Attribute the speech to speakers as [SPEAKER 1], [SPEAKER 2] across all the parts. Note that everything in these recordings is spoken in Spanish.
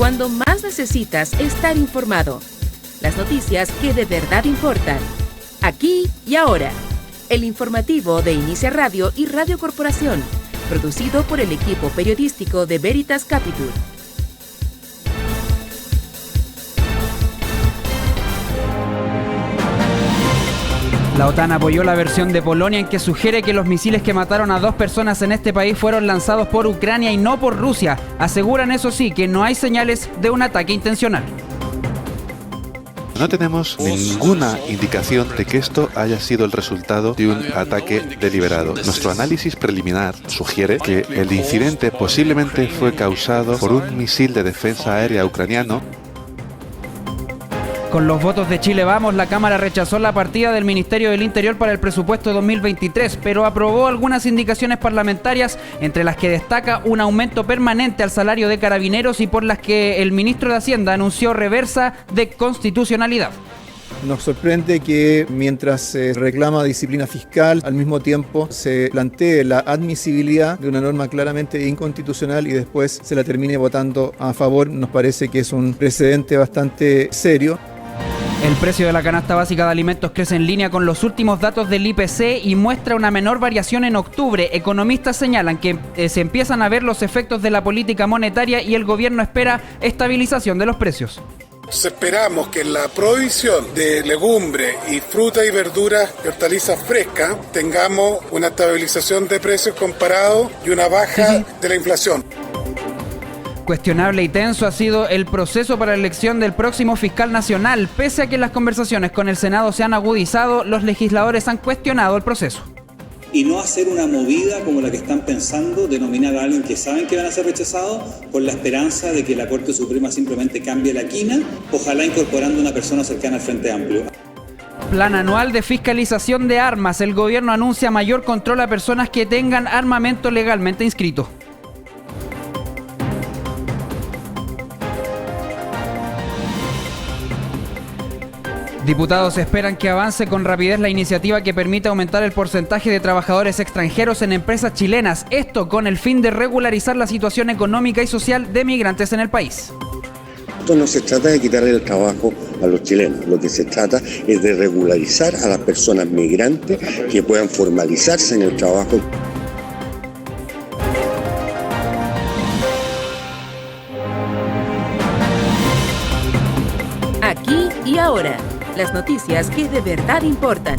[SPEAKER 1] cuando más necesitas estar informado. Las noticias que de verdad importan. Aquí y ahora. El informativo de Inicia Radio y Radio Corporación, producido por el equipo periodístico de Veritas Capital.
[SPEAKER 2] La OTAN apoyó la versión de Polonia en que sugiere que los misiles que mataron a 2 personas en este país fueron lanzados por Ucrania y no por Rusia. Aseguran, eso sí, que no hay señales de un ataque intencional.
[SPEAKER 3] No tenemos ninguna indicación de que esto haya sido el resultado de un ataque deliberado. Nuestro análisis preliminar sugiere que el incidente posiblemente fue causado por un misil de defensa aérea ucraniano.
[SPEAKER 2] Con los votos de Chile Vamos, la Cámara rechazó la partida del Ministerio del Interior para el presupuesto 2023, pero aprobó algunas indicaciones parlamentarias, entre las que destaca un aumento permanente al salario de carabineros y por las que el ministro de Hacienda anunció reversa de constitucionalidad.
[SPEAKER 4] Nos sorprende que mientras se reclama disciplina fiscal, al mismo tiempo se plantee la admisibilidad de una norma claramente inconstitucional y después se la termine votando a favor. Nos parece que es un precedente bastante serio.
[SPEAKER 2] El precio de la canasta básica de alimentos crece en línea con los últimos datos del IPC y muestra una menor variación en octubre. Economistas señalan que se empiezan a ver los efectos de la política monetaria y el gobierno espera estabilización de los precios.
[SPEAKER 5] Esperamos que en la provisión de legumbres y frutas y verduras y hortalizas frescas tengamos una estabilización de precios comparado y una baja de la inflación.
[SPEAKER 2] Cuestionable y tenso ha sido el proceso para la elección del próximo fiscal nacional. Pese a que las conversaciones con el Senado se han agudizado, los legisladores han cuestionado el proceso.
[SPEAKER 6] Y no hacer una movida como la que están pensando, de nominar a alguien que saben que van a ser rechazados, con la esperanza de que la Corte Suprema simplemente cambie la quina, ojalá incorporando una persona cercana al Frente Amplio.
[SPEAKER 2] Plan anual de fiscalización de armas. El gobierno anuncia mayor control a personas que tengan armamento legalmente inscrito. Diputados esperan que avance con rapidez la iniciativa que permite aumentar el porcentaje de trabajadores extranjeros en empresas chilenas. Esto con el fin de regularizar la situación económica y social de migrantes en el país.
[SPEAKER 7] Esto no se trata de quitarle el trabajo a los chilenos, lo que se trata es de regularizar a las personas migrantes que puedan formalizarse en el trabajo.
[SPEAKER 1] Aquí y ahora. Las noticias que de verdad importan.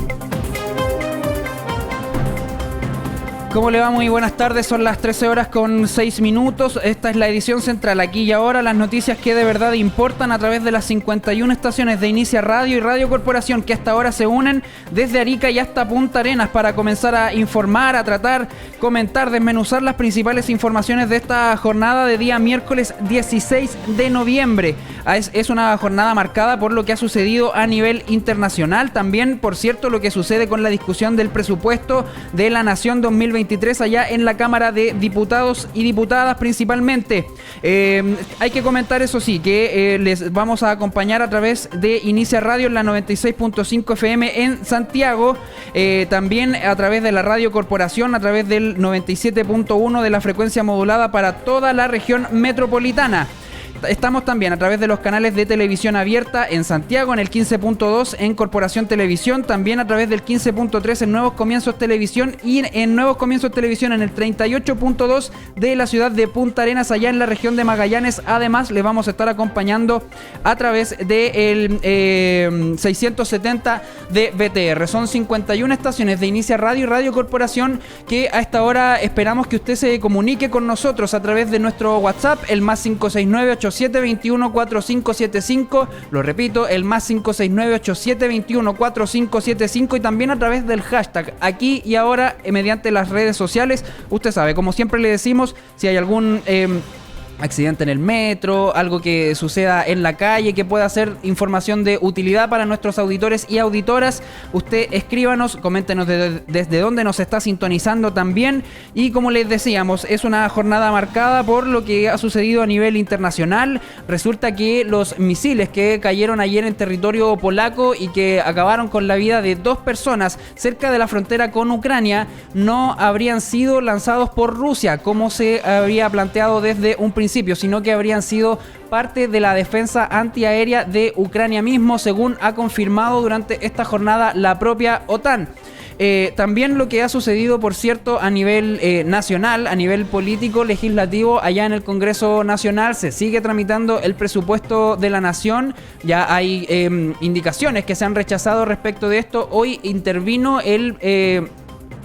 [SPEAKER 2] ¿Cómo le va? Muy buenas tardes, son las 13:06. Esta es la edición central, aquí y ahora, las noticias que de verdad importan a través de las 51 estaciones de Inicia Radio y Radio Corporación que hasta ahora se unen desde Arica y hasta Punta Arenas para comenzar a informar, a tratar, comentar, desmenuzar las principales informaciones de esta jornada de día miércoles 16 de noviembre. Es una jornada marcada por lo que ha sucedido a nivel internacional, también, por cierto, lo que sucede con la discusión del presupuesto de la Nación 2023 allá en la Cámara de Diputados y Diputadas principalmente. Hay que comentar, eso sí, que les vamos a acompañar a través de Inicia Radio en la 96.5 FM en Santiago, también a través de la Radio Corporación, a través del 97.1 de la frecuencia modulada para toda la región metropolitana. Estamos también a través de los canales de televisión abierta en Santiago, en el 15.2 en Corporación Televisión, también a través del 15.3 en Nuevos Comienzos Televisión y en Nuevos Comienzos Televisión en el 38.2 de la ciudad de Punta Arenas, allá en la región de Magallanes. Además, les vamos a estar acompañando a través del 670 de BTR. Son 51 estaciones de Inicia Radio y Radio Corporación que a esta hora esperamos que usted se comunique con nosotros a través de nuestro WhatsApp, el más 569-8721-4575, lo repito, el más 569-8721-4575, y también a través del hashtag aquí y ahora mediante las redes sociales. Usted sabe, como siempre le decimos, si hay algún accidente en el metro, algo que suceda en la calle que pueda ser información de utilidad para nuestros auditores y auditoras, usted escríbanos, coméntenos desde dónde nos está sintonizando también. Y como les decíamos, es una jornada marcada por lo que ha sucedido a nivel internacional. Resulta que los misiles que cayeron ayer en territorio polaco y que acabaron con la vida de 2 personas cerca de la frontera con Ucrania no habrían sido lanzados por Rusia, como se había planteado desde un principio principio, sino que habrían sido parte de la defensa antiaérea de Ucrania mismo, según ha confirmado durante esta jornada la propia OTAN. También lo que ha sucedido, por cierto, a nivel nacional, a nivel político, legislativo, allá en el Congreso Nacional se sigue tramitando el presupuesto de la Nación. Ya hay indicaciones que se han rechazado respecto de esto. Hoy intervino el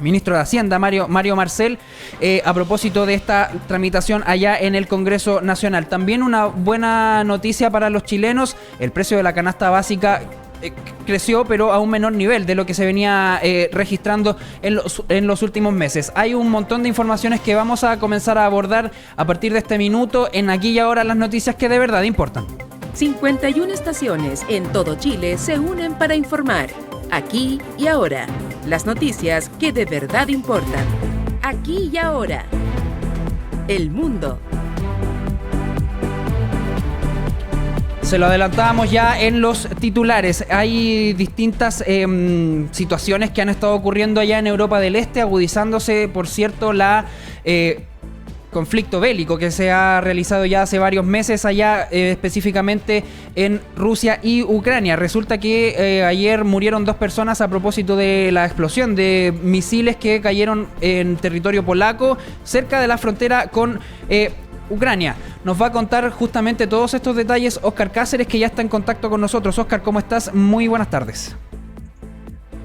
[SPEAKER 2] ministro de Hacienda, Mario Marcel, a propósito de esta tramitación allá en el Congreso Nacional. También una buena noticia para los chilenos: el precio de la canasta básica creció, pero a un menor nivel de lo que se venía registrando en los últimos meses. Hay un montón de informaciones que vamos a comenzar a abordar a partir de este minuto en Aquí y Ahora, las noticias que de verdad importan.
[SPEAKER 1] 51 estaciones en todo Chile se unen para informar. Aquí y Ahora, las noticias que de verdad importan. Aquí y Ahora. El mundo.
[SPEAKER 2] Se lo adelantábamos ya en los titulares. Hay distintas situaciones que han estado ocurriendo allá en Europa del Este, agudizándose, por cierto, la conflicto bélico que se ha realizado ya hace varios meses allá, específicamente en Rusia y Ucrania. Resulta que ayer murieron 2 personas a propósito de la explosión de misiles que cayeron en territorio polaco, cerca de la frontera con Ucrania. Nos va a contar justamente todos estos detalles Óscar Cáceres, que ya está en contacto con nosotros. Óscar, ¿cómo estás? Muy buenas tardes.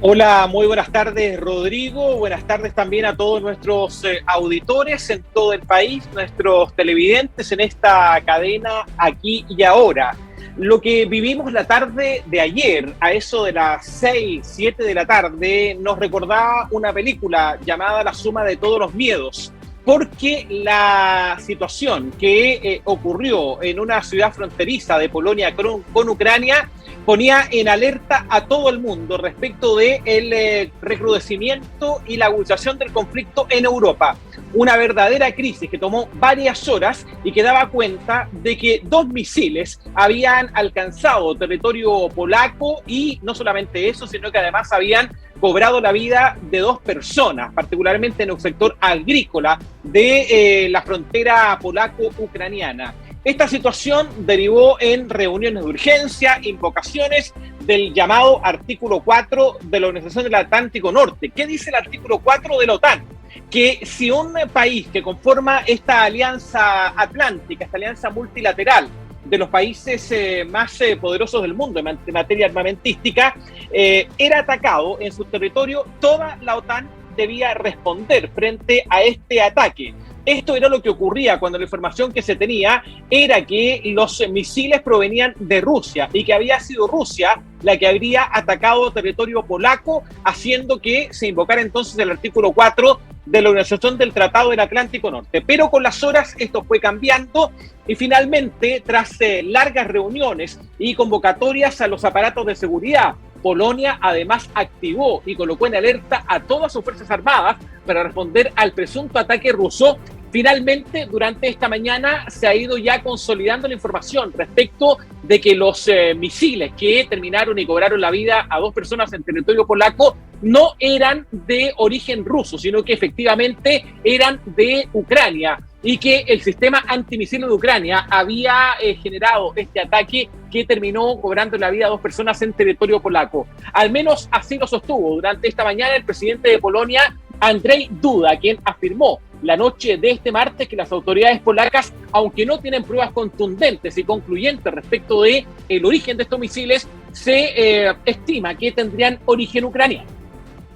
[SPEAKER 8] Hola, muy buenas tardes, Rodrigo. Buenas tardes también a todos nuestros auditores en todo el país, nuestros televidentes en esta cadena Aquí y Ahora. Lo que vivimos la tarde de ayer, a eso de las 6, 7 de la tarde, nos recordaba una película llamada La suma de todos los miedos, porque la situación que ocurrió en una ciudad fronteriza de Polonia con Ucrania ponía en alerta a todo el mundo respecto del recrudecimiento y la agudización del conflicto en Europa. Una verdadera crisis que tomó varias horas y que daba cuenta de que 2 misiles habían alcanzado territorio polaco, y no solamente eso, sino que además habían cobrado la vida de 2 personas, particularmente en un sector agrícola de la frontera polaco-ucraniana. Esta situación derivó en reuniones de urgencia, invocaciones del llamado artículo 4 de la Organización del Atlántico Norte. ¿Qué dice el artículo 4 de la OTAN? Que si un país que conforma esta alianza atlántica, esta alianza multilateral de los países más poderosos del mundo en materia armamentística, era atacado en su territorio, toda la OTAN debía responder frente a este ataque. Esto era lo que ocurría cuando la información que se tenía era que los misiles provenían de Rusia y que había sido Rusia la que habría atacado territorio polaco, haciendo que se invocara entonces el artículo 4 de la Organización del Tratado del Atlántico Norte. Pero con las horas esto fue cambiando y finalmente, tras largas reuniones y convocatorias a los aparatos de seguridad, Polonia además activó y colocó en alerta a todas sus fuerzas armadas para responder al presunto ataque ruso. Finalmente, durante esta mañana se ha ido ya consolidando la información respecto de que los misiles que terminaron y cobraron la vida a 2 personas en territorio polaco no eran de origen ruso, sino que efectivamente eran de Ucrania, y que el sistema antimisiles de Ucrania había generado este ataque que terminó cobrando la vida a 2 personas en territorio polaco. Al menos así lo sostuvo durante esta mañana el presidente de Polonia, Andrzej Duda, quien afirmó la noche de este martes que las autoridades polacas, aunque no tienen pruebas contundentes y concluyentes respecto de el origen de estos misiles, se estima que tendrían origen ucraniano.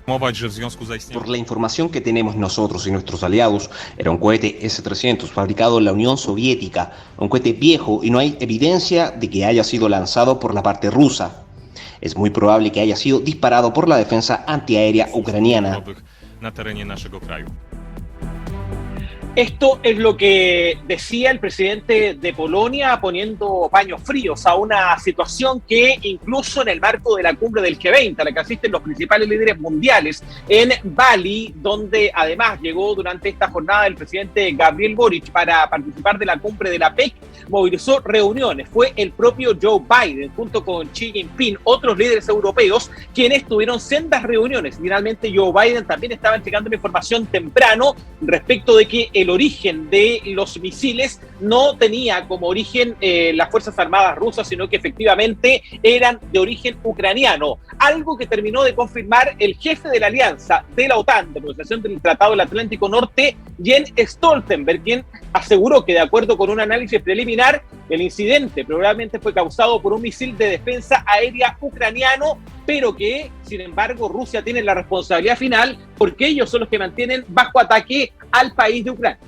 [SPEAKER 9] Por la información que tenemos nosotros y nuestros aliados, era un cohete S-300 fabricado en la Unión Soviética, un cohete viejo, y no hay evidencia de que haya sido lanzado por la parte rusa. Es muy probable que haya sido disparado por la defensa antiaérea ucraniana.
[SPEAKER 8] Esto es lo que decía el presidente de Polonia, poniendo paños fríos a una situación que incluso en el marco de la cumbre del G20, a la que asisten los principales líderes mundiales en Bali, donde además llegó durante esta jornada el presidente Gabriel Boric para participar de la cumbre de la PEC, movilizó reuniones. Fue el propio Joe Biden junto con Xi Jinping, otros líderes europeos, quienes tuvieron sendas reuniones. Finalmente Joe Biden también estaba entregando la información temprano respecto de que el el origen de los misiles no tenía como origen las Fuerzas Armadas rusas, sino que efectivamente eran de origen ucraniano. Algo que terminó de confirmar el jefe de la alianza de la OTAN, de la Organización del Tratado del Atlántico Norte, Jens Stoltenberg, quien aseguró que de acuerdo con un análisis preliminar, el incidente probablemente fue causado por un misil de defensa aérea ucraniano, pero que, sin embargo, Rusia tiene la responsabilidad final porque ellos son los que mantienen bajo ataque al país de Ucrania.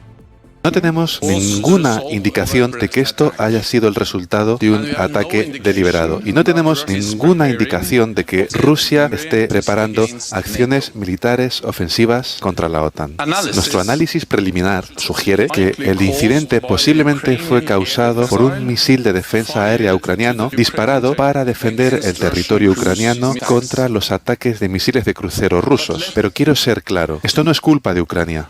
[SPEAKER 3] No tenemos ninguna indicación de que esto haya sido el resultado de un ataque deliberado. Y no tenemos ninguna indicación de que Rusia esté preparando acciones militares ofensivas contra la OTAN. Nuestro análisis preliminar sugiere que el incidente posiblemente fue causado por un misil de defensa aérea ucraniano disparado para defender el territorio ucraniano contra los ataques de misiles de crucero rusos. Pero quiero ser claro, esto no es culpa de Ucrania.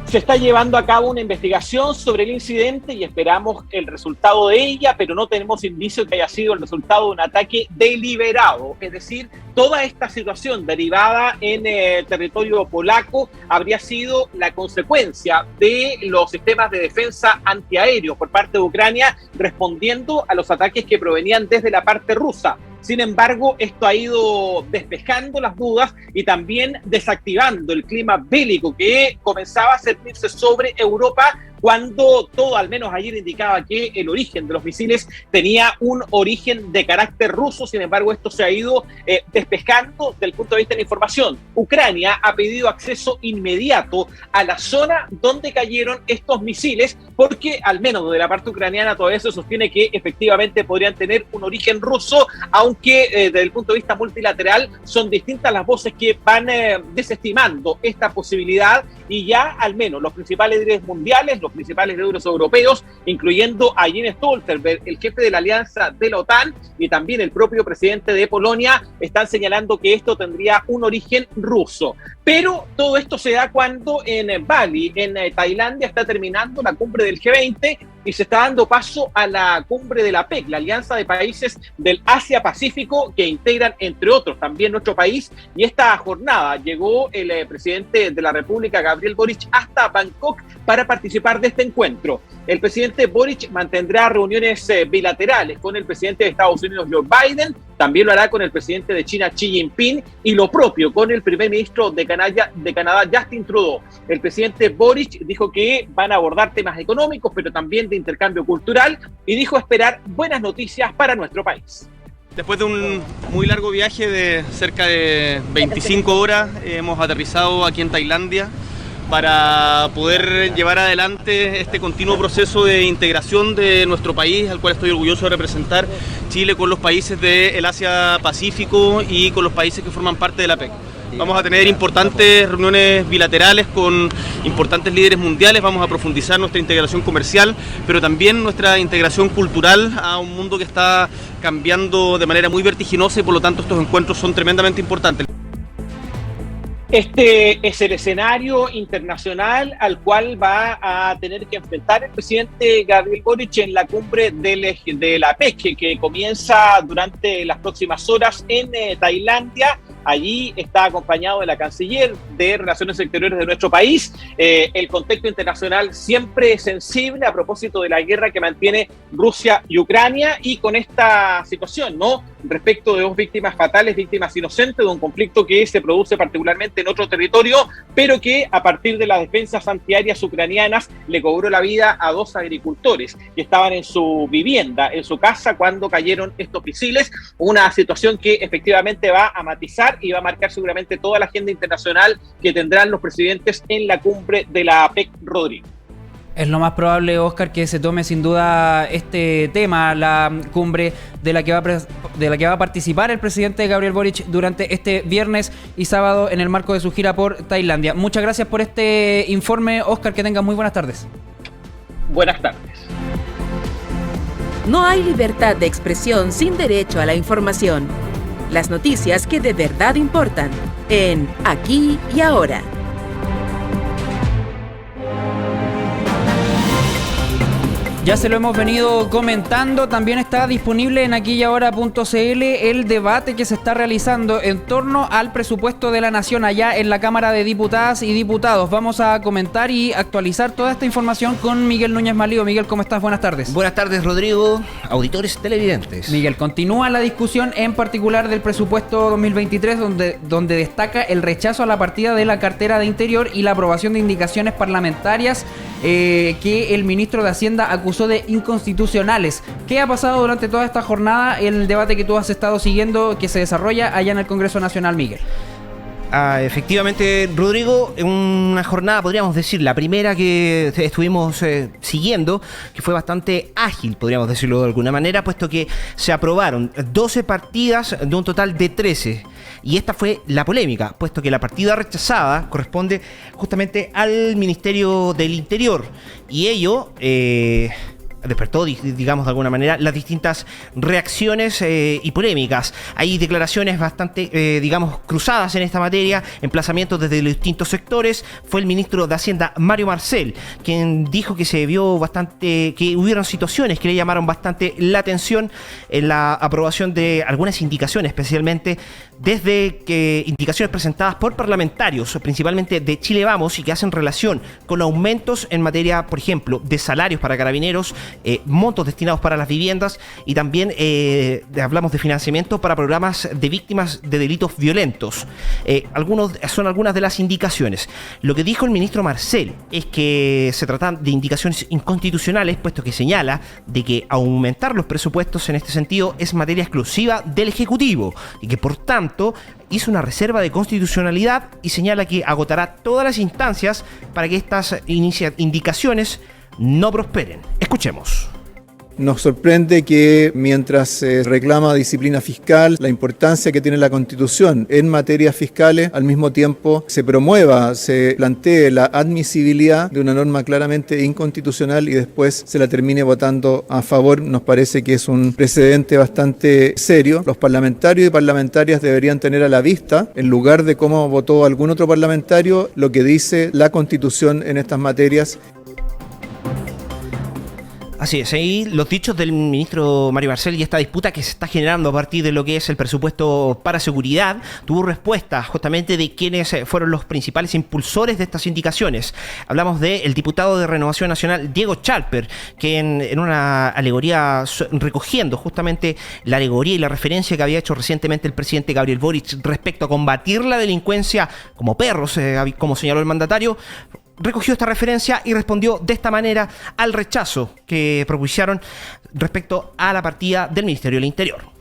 [SPEAKER 8] Se está llevando a cabo una investigación sobre el incidente y esperamos el resultado de ella, pero no tenemos indicios de que haya sido el resultado de un ataque deliberado. Es decir, toda esta situación derivada en territorio polaco habría sido la consecuencia de los sistemas de defensa antiaéreos por parte de Ucrania respondiendo a los ataques que provenían desde la parte rusa. Sin embargo, esto ha ido despejando las dudas y también desactivando el clima bélico que comenzaba a servirse sobre Europa cuando todo, al menos ayer, indicaba que el origen de los misiles tenía un origen de carácter ruso. Sin embargo, esto se ha ido despejando desde el punto de vista de la información. Ucrania ha pedido acceso inmediato a la zona donde cayeron estos misiles porque, al menos de la parte ucraniana, todavía se sostiene que efectivamente podrían tener un origen ruso, aunque desde el punto de vista multilateral son distintas las voces que van desestimando esta posibilidad y ya al menos los principales líderes mundiales, los principales líderes europeos, incluyendo a Jens Stoltenberg, el jefe de la alianza de la OTAN, y también el propio presidente de Polonia, están señalando que esto tendría un origen ruso. Pero todo esto se da cuando en Bali, en Tailandia, está terminando la cumbre del G20 y se está dando paso a la cumbre de la APEC, la Alianza de Países del Asia-Pacífico, que integran, entre otros, también nuestro país. Y esta jornada llegó el presidente de la República, Gabriel Boric, hasta Bangkok para participar de este encuentro. El presidente Boric mantendrá reuniones bilaterales con el presidente de Estados Unidos, Joe Biden, también lo hará con el presidente de China, Xi Jinping, y lo propio con el primer ministro de Canadá, Justin Trudeau. El presidente Boric dijo que van a abordar temas económicos, pero también de intercambio cultural, y dijo esperar buenas noticias para nuestro país.
[SPEAKER 10] Después de un muy largo viaje de cerca de 25 horas, hemos aterrizado aquí en Tailandia para poder llevar adelante este continuo proceso de integración de nuestro país, al cual estoy orgulloso de representar, Chile, con los países del Asia-Pacífico y con los países que forman parte de la APEC. Vamos a tener importantes reuniones bilaterales con importantes líderes mundiales, vamos a profundizar nuestra integración comercial, pero también nuestra integración cultural a un mundo que está cambiando de manera muy vertiginosa y por lo tanto estos encuentros son tremendamente importantes.
[SPEAKER 8] Este es el escenario internacional al cual va a tener que enfrentar el presidente Gabriel Boric en la cumbre de la APEC, que comienza durante las próximas horas en Tailandia. Allí está acompañado de la canciller de Relaciones Exteriores de nuestro país. El contexto internacional siempre es sensible a propósito de la guerra que mantiene Rusia y Ucrania, y con esta situación, ¿no?, respecto de dos víctimas fatales, víctimas inocentes de un conflicto que se produce particularmente en otro territorio, pero que a partir de las defensas antiaéreas ucranianas le cobró la vida a dos agricultores que estaban en su vivienda, en su casa, cuando cayeron estos misiles. Una situación que efectivamente va a matizar y va a marcar seguramente toda la agenda internacional que tendrán los presidentes en la cumbre de la APEC, Rodrigo.
[SPEAKER 2] Es lo más probable, Óscar, que se tome sin duda este tema, la cumbre de la que va a participar el presidente Gabriel Boric durante este viernes y sábado en el marco de su gira por Tailandia. Muchas gracias por este informe, Óscar, que tengan muy buenas tardes.
[SPEAKER 8] Buenas tardes.
[SPEAKER 1] No hay libertad de expresión sin derecho a la información. Las noticias que de verdad importan, en Aquí y Ahora.
[SPEAKER 2] Ya se lo hemos venido comentando, también está disponible en aquiyahora.cl el debate que se está realizando en torno al presupuesto de la Nación allá en la Cámara de Diputadas y Diputados. Vamos a comentar y actualizar toda esta información con Miguel Núñez Malío. Miguel, ¿cómo estás? Buenas tardes.
[SPEAKER 11] Buenas tardes, Rodrigo, auditores televidentes.
[SPEAKER 2] Miguel, continúa la discusión en particular del presupuesto 2023 donde destaca el rechazo a la partida de la cartera de Interior y la aprobación de indicaciones parlamentarias que el ministro de Hacienda acusó de inconstitucionales. ¿Qué ha pasado durante toda esta jornada, el debate que tú has estado siguiendo, que se desarrolla allá en el Congreso Nacional, Miguel?
[SPEAKER 11] Efectivamente, Rodrigo, una jornada, podríamos decir, la primera que estuvimos siguiendo, que fue bastante ágil, podríamos decirlo de alguna manera, puesto que se aprobaron 12 partidas de un total de 13. Y esta fue la polémica, puesto que la partida rechazada corresponde justamente al Ministerio del Interior. Y ello despertó, digamos de alguna manera, las distintas reacciones y polémicas. Hay declaraciones bastante, digamos, cruzadas en esta materia, emplazamientos desde los distintos sectores. Fue el ministro de Hacienda, Mario Marcel, quien dijo que se vio bastante, que hubieron situaciones que le llamaron bastante la atención en la aprobación de algunas indicaciones, especialmente desde que indicaciones presentadas por parlamentarios, principalmente de Chile Vamos, y que hacen relación con aumentos en materia, por ejemplo, de salarios para carabineros, montos destinados para las viviendas, y también hablamos de financiamiento para programas de víctimas de delitos violentos. Son algunas de las indicaciones. Lo que dijo el ministro Marcel es que se tratan de indicaciones inconstitucionales, puesto que señala de que aumentar los presupuestos en este sentido es materia exclusiva del Ejecutivo y que por tanto hizo una reserva de constitucionalidad y señala que agotará todas las instancias para que estas indicaciones no prosperen. Escuchemos.
[SPEAKER 4] Nos sorprende que mientras se reclama disciplina fiscal, la importancia que tiene la Constitución en materias fiscales, al mismo tiempo se promueva, se plantee la admisibilidad de una norma claramente inconstitucional y después se la termine votando a favor. Nos parece que es un precedente bastante serio. Los parlamentarios y parlamentarias deberían tener a la vista, en lugar de cómo votó algún otro parlamentario, lo que dice la Constitución en estas materias.
[SPEAKER 11] Así es, ahí los dichos del ministro Mario Marcel y esta disputa que se está generando a partir de lo que es el presupuesto para seguridad tuvo respuesta justamente de quienes fueron los principales impulsores de estas indicaciones. Hablamos del diputado de Renovación Nacional, Diego Chalper, que en una alegoría, recogiendo justamente la alegoría y la referencia que había hecho recientemente el presidente Gabriel Boric respecto a combatir la delincuencia como perros, como señaló el mandatario, recogió esta referencia y respondió de esta manera al rechazo que propusieron respecto a la partida del Ministerio del Interior.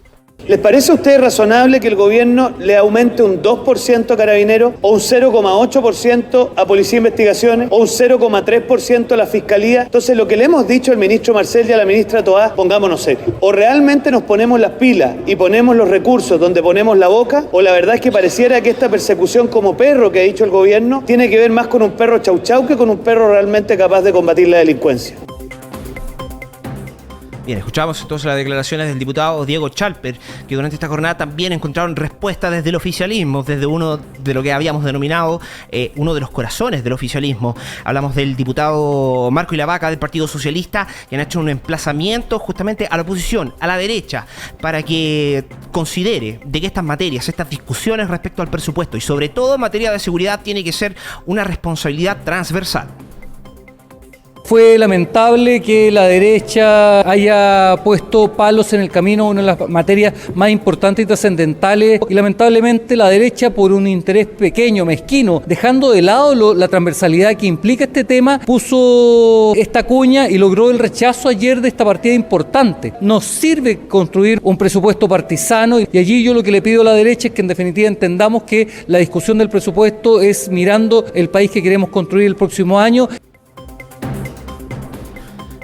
[SPEAKER 12] ¿Les parece a ustedes razonable que el gobierno le aumente un 2% a Carabineros, o un 0,8% a Policía de Investigaciones, o un 0,3% a la Fiscalía? Entonces, lo que le hemos dicho al ministro Marcel y a la ministra Toá, pongámonos serios. O realmente nos ponemos las pilas y ponemos los recursos donde ponemos la boca, o la verdad es que pareciera que esta persecución como perro que ha dicho el gobierno tiene que ver más con un perro chau chau que con un perro realmente capaz de combatir la delincuencia.
[SPEAKER 11] Bien, escuchamos entonces las declaraciones del diputado Diego Chalper, que durante esta jornada también encontraron respuesta desde el oficialismo, desde uno de lo que habíamos denominado uno de los corazones del oficialismo. Hablamos del diputado Marco Ilavaca del Partido Socialista, que han hecho un emplazamiento justamente a la oposición, a la derecha, para que considere de que estas materias, estas discusiones respecto al presupuesto y sobre todo en materia de seguridad tiene que ser una responsabilidad transversal.
[SPEAKER 13] Fue lamentable que la derecha haya puesto palos en el camino a una de las materias más importantes y trascendentales, y lamentablemente la derecha, por un interés pequeño, mezquino, dejando de lado la transversalidad que implica este tema, puso esta cuña y logró el rechazo ayer de esta partida importante. Nos sirve construir un presupuesto partisano, y allí yo lo que le pido a la derecha es que en definitiva entendamos que la discusión del presupuesto es mirando el país que queremos construir el próximo año.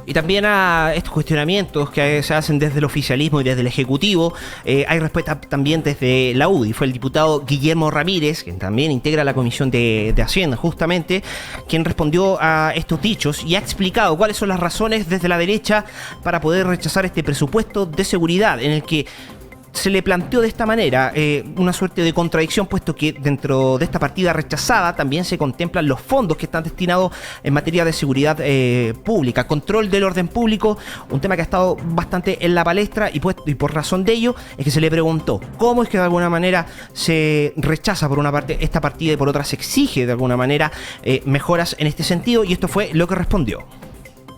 [SPEAKER 11] Y también a estos cuestionamientos que se hacen desde el oficialismo y desde el Ejecutivo, hay respuesta también desde la UDI. Fue el diputado Guillermo Ramírez, quien también integra la Comisión de Hacienda, justamente, quien respondió a estos dichos y ha explicado cuáles son las razones desde la derecha para poder rechazar este presupuesto de seguridad, en el que se le planteó de esta manera una suerte de contradicción, puesto que dentro de esta partida rechazada también se contemplan los fondos que están destinados en materia de seguridad pública, control del orden público, un tema que ha estado bastante en la palestra y por razón de ello es que se le preguntó cómo es que de alguna manera se rechaza por una parte esta partida y por otra se exige de alguna manera mejoras en este sentido, y esto fue lo que respondió.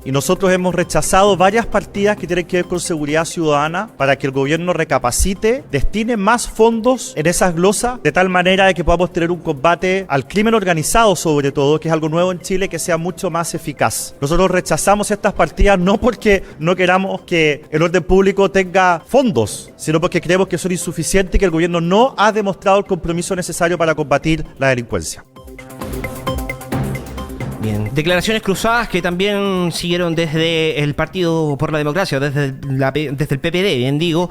[SPEAKER 14] Y nosotros hemos rechazado varias partidas que tienen que ver con seguridad ciudadana para que el gobierno recapacite, destine más fondos en esas glosas, de tal manera de que podamos tener un combate al crimen organizado, sobre todo, que es algo nuevo en Chile, que sea mucho más eficaz. Nosotros rechazamos estas partidas no porque no queramos que el orden público tenga fondos, sino porque creemos que son insuficientes y que el gobierno no ha demostrado el compromiso necesario para combatir la delincuencia.
[SPEAKER 11] Bien, declaraciones cruzadas que también siguieron desde el Partido por la Democracia, desde el PPD, bien digo,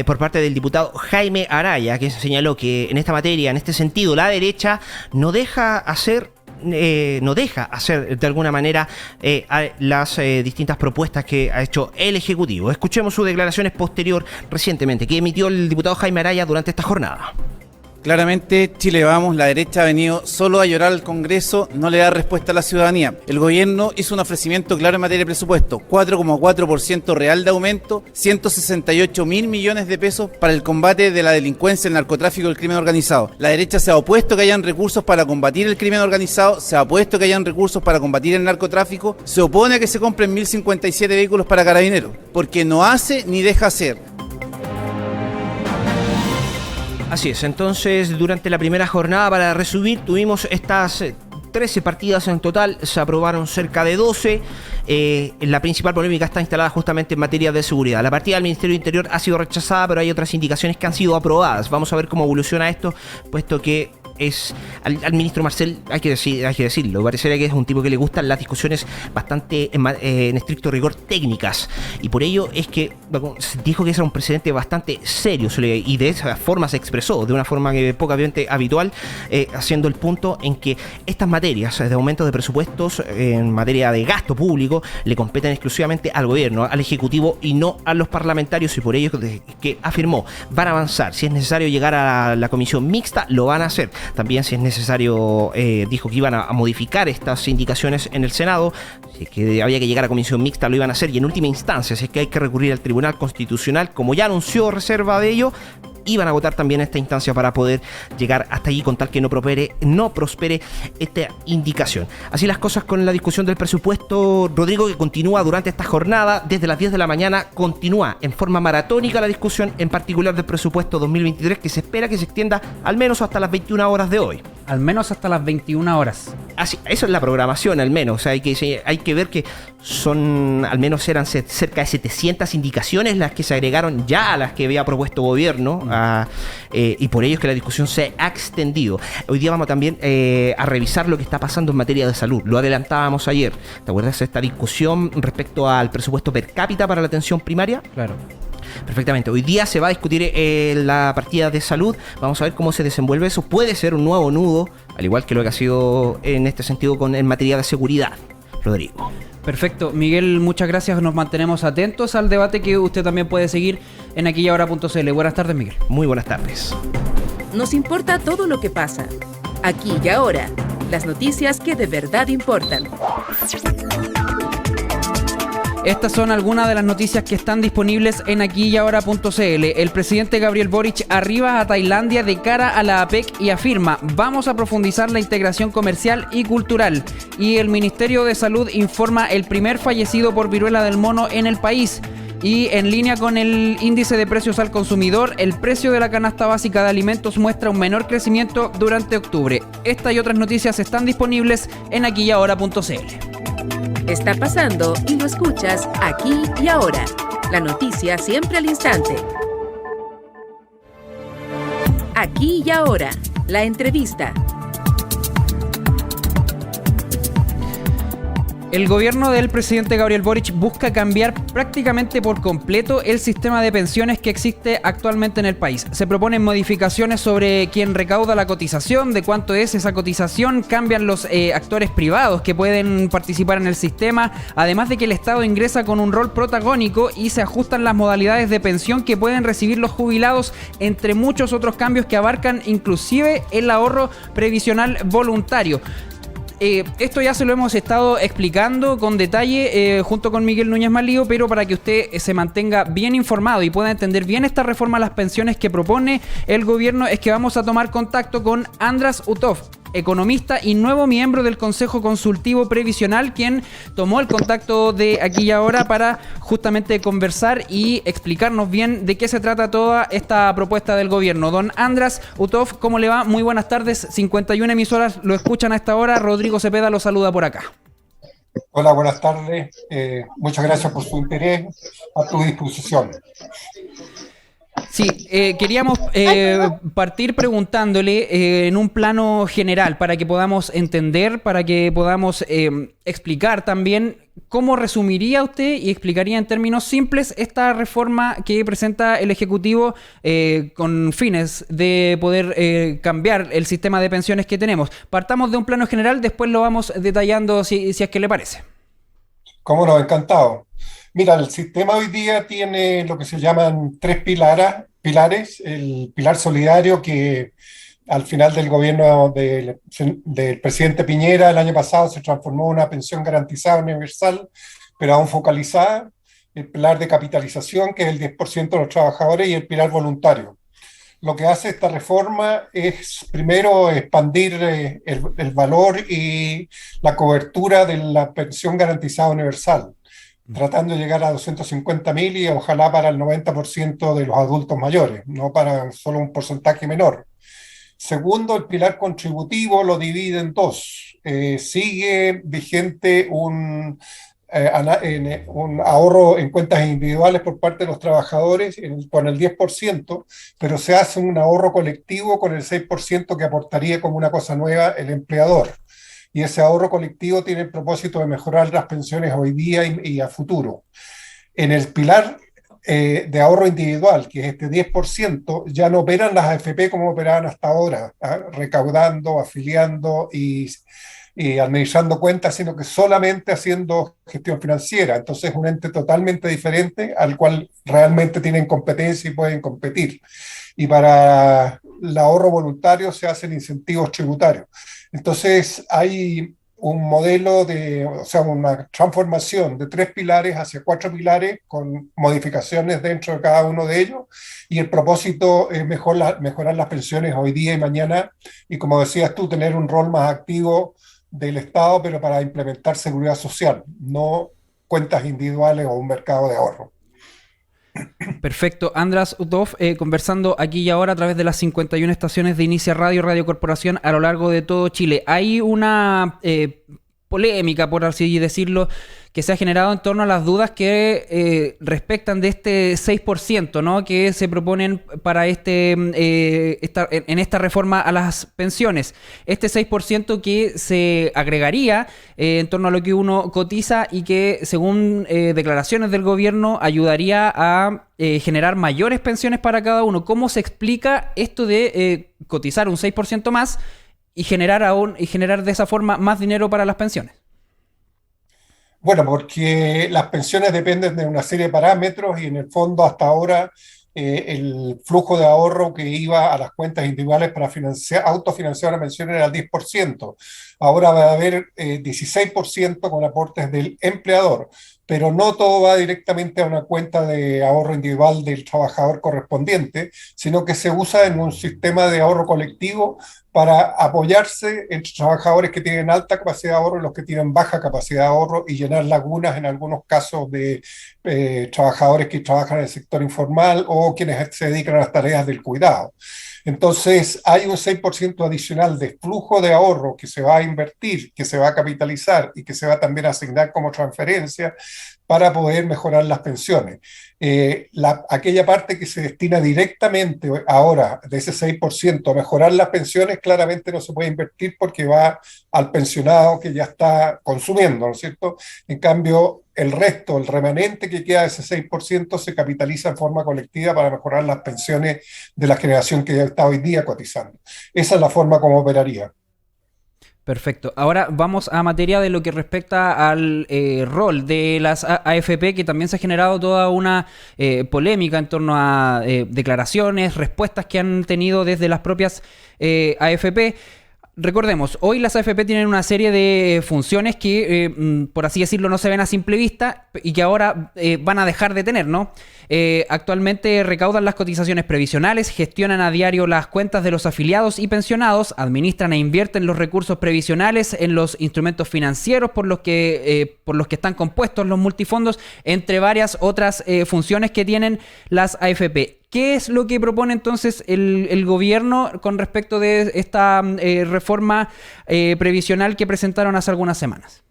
[SPEAKER 11] por parte del diputado Jaime Araya, que señaló que en esta materia, en este sentido, la derecha no deja hacer de alguna manera las distintas propuestas que ha hecho el Ejecutivo. Escuchemos sus declaraciones posterior recientemente que emitió el diputado Jaime Araya durante esta jornada.
[SPEAKER 15] Claramente, Chile Vamos, la derecha ha venido solo a llorar al Congreso, no le da respuesta a la ciudadanía. El gobierno hizo un ofrecimiento claro en materia de presupuesto, 4,4% real de aumento, 168.000 millones de pesos para el combate de la delincuencia, el narcotráfico y el crimen organizado. La derecha se ha opuesto a que hayan recursos para combatir el crimen organizado, se ha opuesto a que hayan recursos para combatir el narcotráfico, se opone a que se compren 1.057 vehículos para carabineros, porque no hace ni deja hacer.
[SPEAKER 11] Así es, entonces durante la primera jornada, para resumir, tuvimos estas 13 partidas en total, se aprobaron cerca de 12. La principal polémica está instalada justamente en materia de seguridad. La partida del Ministerio del Interior ha sido rechazada, pero hay otras indicaciones que han sido aprobadas. Vamos a ver cómo evoluciona esto, puesto que es al ministro Marcel, hay que decirlo, parecería que es un tipo que le gustan las discusiones bastante en estricto rigor técnicas, y por ello es que dijo que ese era un precedente bastante serio, y de esa forma se expresó, de una forma que pocamente habitual, haciendo el punto en que estas materias de aumento de presupuestos en materia de gasto público le competen exclusivamente al gobierno, al Ejecutivo y no a los parlamentarios, y por ello que afirmó, van a avanzar, si es necesario llegar a la comisión mixta, lo van a hacer. También, si es necesario, dijo que iban a modificar estas indicaciones en el Senado, si es que había que llegar a comisión mixta, lo iban a hacer, y en última instancia, si es que hay que recurrir al Tribunal Constitucional, como ya anunció reserva de ello, iban a agotar también esta instancia para poder llegar hasta allí, con tal que no prospere esta indicación. Así las cosas con la discusión del presupuesto, Rodrigo, que continúa durante esta jornada, desde las 10 de la mañana, continúa en forma maratónica la discusión, en particular del presupuesto 2023, que se espera que se extienda al menos hasta las 21 horas de hoy.
[SPEAKER 2] Al menos hasta las 21 horas.
[SPEAKER 11] Así, eso es la programación, al menos. O sea, hay que ver que al menos eran cerca de 700 indicaciones las que se agregaron ya a las que había propuesto gobierno, y por ello es que la discusión se ha extendido. Hoy día vamos también a revisar lo que está pasando en materia de salud. Lo adelantábamos ayer. ¿Te acuerdas de esta discusión respecto al presupuesto per cápita para la atención primaria?
[SPEAKER 2] Claro.
[SPEAKER 11] Perfectamente. Hoy día se va a discutir la partida de salud. Vamos a ver cómo se desenvuelve eso. Puede ser un nuevo nudo, al igual que lo que ha sido en este sentido en materia de seguridad. Rodrigo.
[SPEAKER 2] Perfecto. Miguel, muchas gracias. Nos mantenemos atentos al debate que usted también puede seguir en aquillahora.cl. Buenas tardes, Miguel.
[SPEAKER 11] Muy buenas tardes.
[SPEAKER 1] Nos importa todo lo que pasa. Aquí y ahora. Las noticias que de verdad importan.
[SPEAKER 2] Estas son algunas de las noticias que están disponibles en aquillahora.cl. El presidente Gabriel Boric arriba a Tailandia de cara a la APEC y afirma: vamos a profundizar la integración comercial y cultural. Y el Ministerio de Salud informa el primer fallecido por viruela del mono en el país. Y en línea con el índice de precios al consumidor, el precio de la canasta básica de alimentos muestra un menor crecimiento durante octubre. Esta y otras noticias están disponibles en aquillahora.cl.
[SPEAKER 1] Está pasando y lo escuchas aquí y ahora. La noticia siempre al instante. Aquí y ahora, la entrevista.
[SPEAKER 2] El gobierno del presidente Gabriel Boric busca cambiar prácticamente por completo el sistema de pensiones que existe actualmente en el país. Se proponen modificaciones sobre quién recauda la cotización, de cuánto es esa cotización, cambian los actores privados que pueden participar en el sistema, además de que el Estado ingresa con un rol protagónico y se ajustan las modalidades de pensión que pueden recibir los jubilados, entre muchos otros cambios que abarcan inclusive el ahorro previsional voluntario. Esto ya se lo hemos estado explicando con detalle junto con Miguel Núñez Malío, pero para que usted se mantenga bien informado y pueda entender bien esta reforma a las pensiones que propone el gobierno, es que vamos a tomar contacto con András Utov, economista y nuevo miembro del Consejo Consultivo Previsional, quien tomó el contacto de Aquí y Ahora para justamente conversar y explicarnos bien de qué se trata toda esta propuesta del gobierno. Don András Utov, ¿cómo le va? Muy buenas tardes. 51 emisoras lo escuchan a esta hora. Rodrigo Cepeda lo saluda por acá.
[SPEAKER 16] Hola, buenas tardes. Muchas gracias por su interés. A tu disposición.
[SPEAKER 2] Sí, queríamos partir preguntándole en un plano general para que podamos entender, para que podamos explicar también cómo resumiría usted y explicaría en términos simples esta reforma que presenta el Ejecutivo con fines de poder cambiar el sistema de pensiones que tenemos. Partamos de un plano general, después lo vamos detallando si es que le parece.
[SPEAKER 16] Cómo no, encantado. Mira, el sistema hoy día tiene lo que se llaman tres pilares. El pilar solidario, que al final del gobierno del presidente Piñera el año pasado se transformó en una pensión garantizada universal, pero aún focalizada. El pilar de capitalización, que es el 10% de los trabajadores, y el pilar voluntario. Lo que hace esta reforma es, primero, expandir el valor y la cobertura de la pensión garantizada universal, tratando de llegar a 250.000 y ojalá para el 90% de los adultos mayores, no para solo un porcentaje menor. Segundo, el pilar contributivo lo divide en dos. Sigue vigente un ahorro en cuentas individuales por parte de los trabajadores con el 10%, pero se hace un ahorro colectivo con el 6% que aportaría como una cosa nueva el empleador. Y ese ahorro colectivo tiene el propósito de mejorar las pensiones hoy día y a futuro. En el pilar de ahorro individual, que es este 10%, ya no operan las AFP como operaban hasta ahora, recaudando, afiliando y administrando cuentas, sino que solamente haciendo gestión financiera. Entonces es un ente totalmente diferente al cual realmente tienen competencia y pueden competir. Y para el ahorro voluntario se hacen incentivos tributarios. Entonces hay un modelo una transformación de 3 pilares hacia 4 pilares con modificaciones dentro de cada uno de ellos, y el propósito es mejorar las pensiones hoy día y mañana, y como decías tú, tener un rol más activo del Estado, pero para implementar seguridad social, no cuentas individuales o un mercado de ahorro.
[SPEAKER 2] Perfecto. András Utov, conversando aquí y ahora a través de las 51 estaciones de Inicia Radio, Radio Corporación a lo largo de todo Chile. Hay una polémica, por así decirlo, que se ha generado en torno a las dudas que respectan de este 6%, ¿no?, que se proponen para en esta reforma a las pensiones. Este 6% que se agregaría en torno a lo que uno cotiza y que, según declaraciones del gobierno, ayudaría a generar mayores pensiones para cada uno. ¿Cómo se explica esto de cotizar un 6% más y generar de esa forma más dinero para las pensiones?
[SPEAKER 16] Bueno, porque las pensiones dependen de una serie de parámetros y en el fondo hasta ahora el flujo de ahorro que iba a las cuentas individuales para autofinanciar la pensión era el 10%. Ahora va a haber 16% con aportes del empleador, pero no todo va directamente a una cuenta de ahorro individual del trabajador correspondiente, sino que se usa en un sistema de ahorro colectivo para apoyarse entre trabajadores que tienen alta capacidad de ahorro y los que tienen baja capacidad de ahorro, y llenar lagunas en algunos casos de trabajadores que trabajan en el sector informal o quienes se dedican a las tareas del cuidado. Entonces, hay un 6% adicional de flujo de ahorro que se va a invertir, que se va a capitalizar y que se va también a asignar como transferencia para poder mejorar las pensiones. Aquella parte que se destina directamente ahora de ese 6% a mejorar las pensiones, claramente no se puede invertir porque va al pensionado que ya está consumiendo, ¿no es cierto? En cambio, el resto, el remanente que queda de ese 6% se capitaliza en forma colectiva para mejorar las pensiones de la generación que ya está hoy día cotizando. Esa es la forma como operaría.
[SPEAKER 2] Perfecto. Ahora vamos a materia de lo que respecta al rol de las AFP, que también se ha generado toda una polémica en torno a declaraciones, respuestas que han tenido desde las propias AFP. Recordemos, hoy las AFP tienen una serie de funciones que, por así decirlo, no se ven a simple vista y que ahora van a dejar de tener, ¿no? Actualmente recaudan las cotizaciones previsionales, gestionan a diario las cuentas de los afiliados y pensionados, administran e invierten los recursos previsionales en los instrumentos financieros por los que están compuestos los multifondos, entre varias otras funciones que tienen las AFP. ¿Qué es lo que propone entonces el gobierno con respecto de esta reforma previsional que presentaron hace algunas semanas?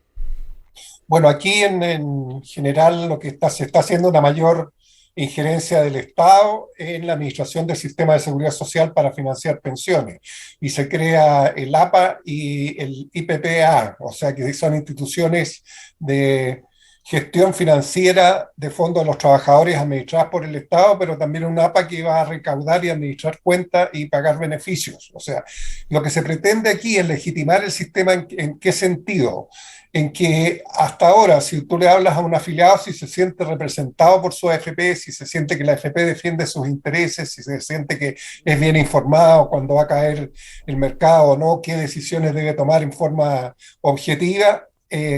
[SPEAKER 16] Bueno, aquí en general lo que se está haciendo una mayor injerencia del Estado en la administración del sistema de seguridad social para financiar pensiones. Y se crea el APA y el IPPA, o sea que son instituciones de gestión financiera de fondos de los trabajadores administradas por el Estado, pero también un APA que va a recaudar y administrar cuentas y pagar beneficios. O sea, lo que se pretende aquí es legitimar el sistema. ¿En qué sentido? En que hasta ahora, si tú le hablas a un afiliado, si se siente representado por su AFP, si se siente que la AFP defiende sus intereses, si se siente que es bien informado cuando va a caer el mercado o no, qué decisiones debe tomar en forma objetiva,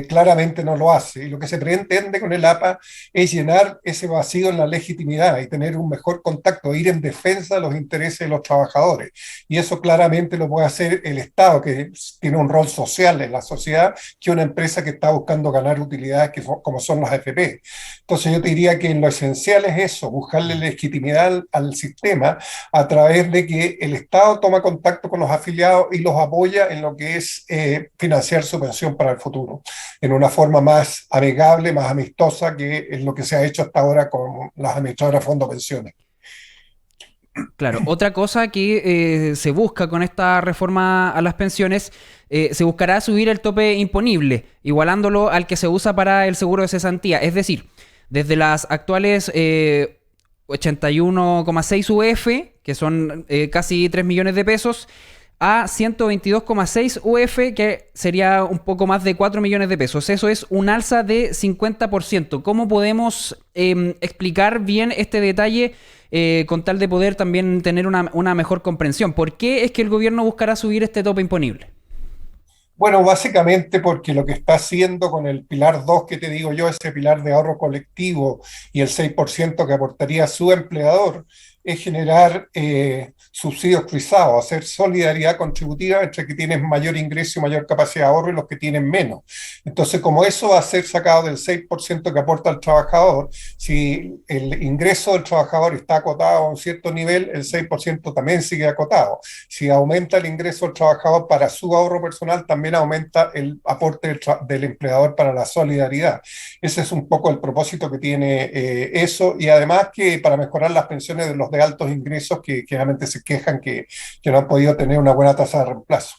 [SPEAKER 16] claramente no lo hace. Y lo que se pretende con el APA es llenar ese vacío en la legitimidad y tener un mejor contacto, ir en defensa de los intereses de los trabajadores. Y eso claramente lo puede hacer el Estado, que tiene un rol social en la sociedad, que una empresa que está buscando ganar utilidades como son las AFP. Entonces yo te diría que lo esencial es eso, buscarle legitimidad al sistema a través de que el Estado toma contacto con los afiliados y los apoya en lo que es financiar su pensión para el futuro, en una forma más amigable, más amistosa, que es lo que se ha hecho hasta ahora con las administradoras de fondos de pensiones.
[SPEAKER 2] Claro, otra cosa que se busca con esta reforma a las pensiones, se buscará subir el tope imponible, igualándolo al que se usa para el seguro de cesantía. Es decir, desde las actuales 81,6 UF, que son casi 3 millones de pesos, a 122,6 UF, que sería un poco más de 4 millones de pesos. Eso es un alza de 50%. ¿Cómo podemos explicar bien este detalle con tal de poder también tener una mejor comprensión? ¿Por qué es que el gobierno buscará subir este tope imponible?
[SPEAKER 16] Bueno, básicamente porque lo que está haciendo con el pilar 2 que te digo yo, ese pilar de ahorro colectivo y el 6% que aportaría su empleador, es generar subsidios cruzados, hacer solidaridad contributiva entre que tienen mayor ingreso y mayor capacidad de ahorro y los que tienen menos. Entonces, como eso va a ser sacado del 6% que aporta el trabajador, si el ingreso del trabajador está acotado a un cierto nivel, el 6% también sigue acotado. Si aumenta el ingreso del trabajador para su ahorro personal, también aumenta el aporte del empleador para la solidaridad. Ese es un poco el propósito que tiene eso, y además que para mejorar las pensiones de los de altos ingresos que generalmente se quejan que no han podido tener una buena tasa de reemplazo.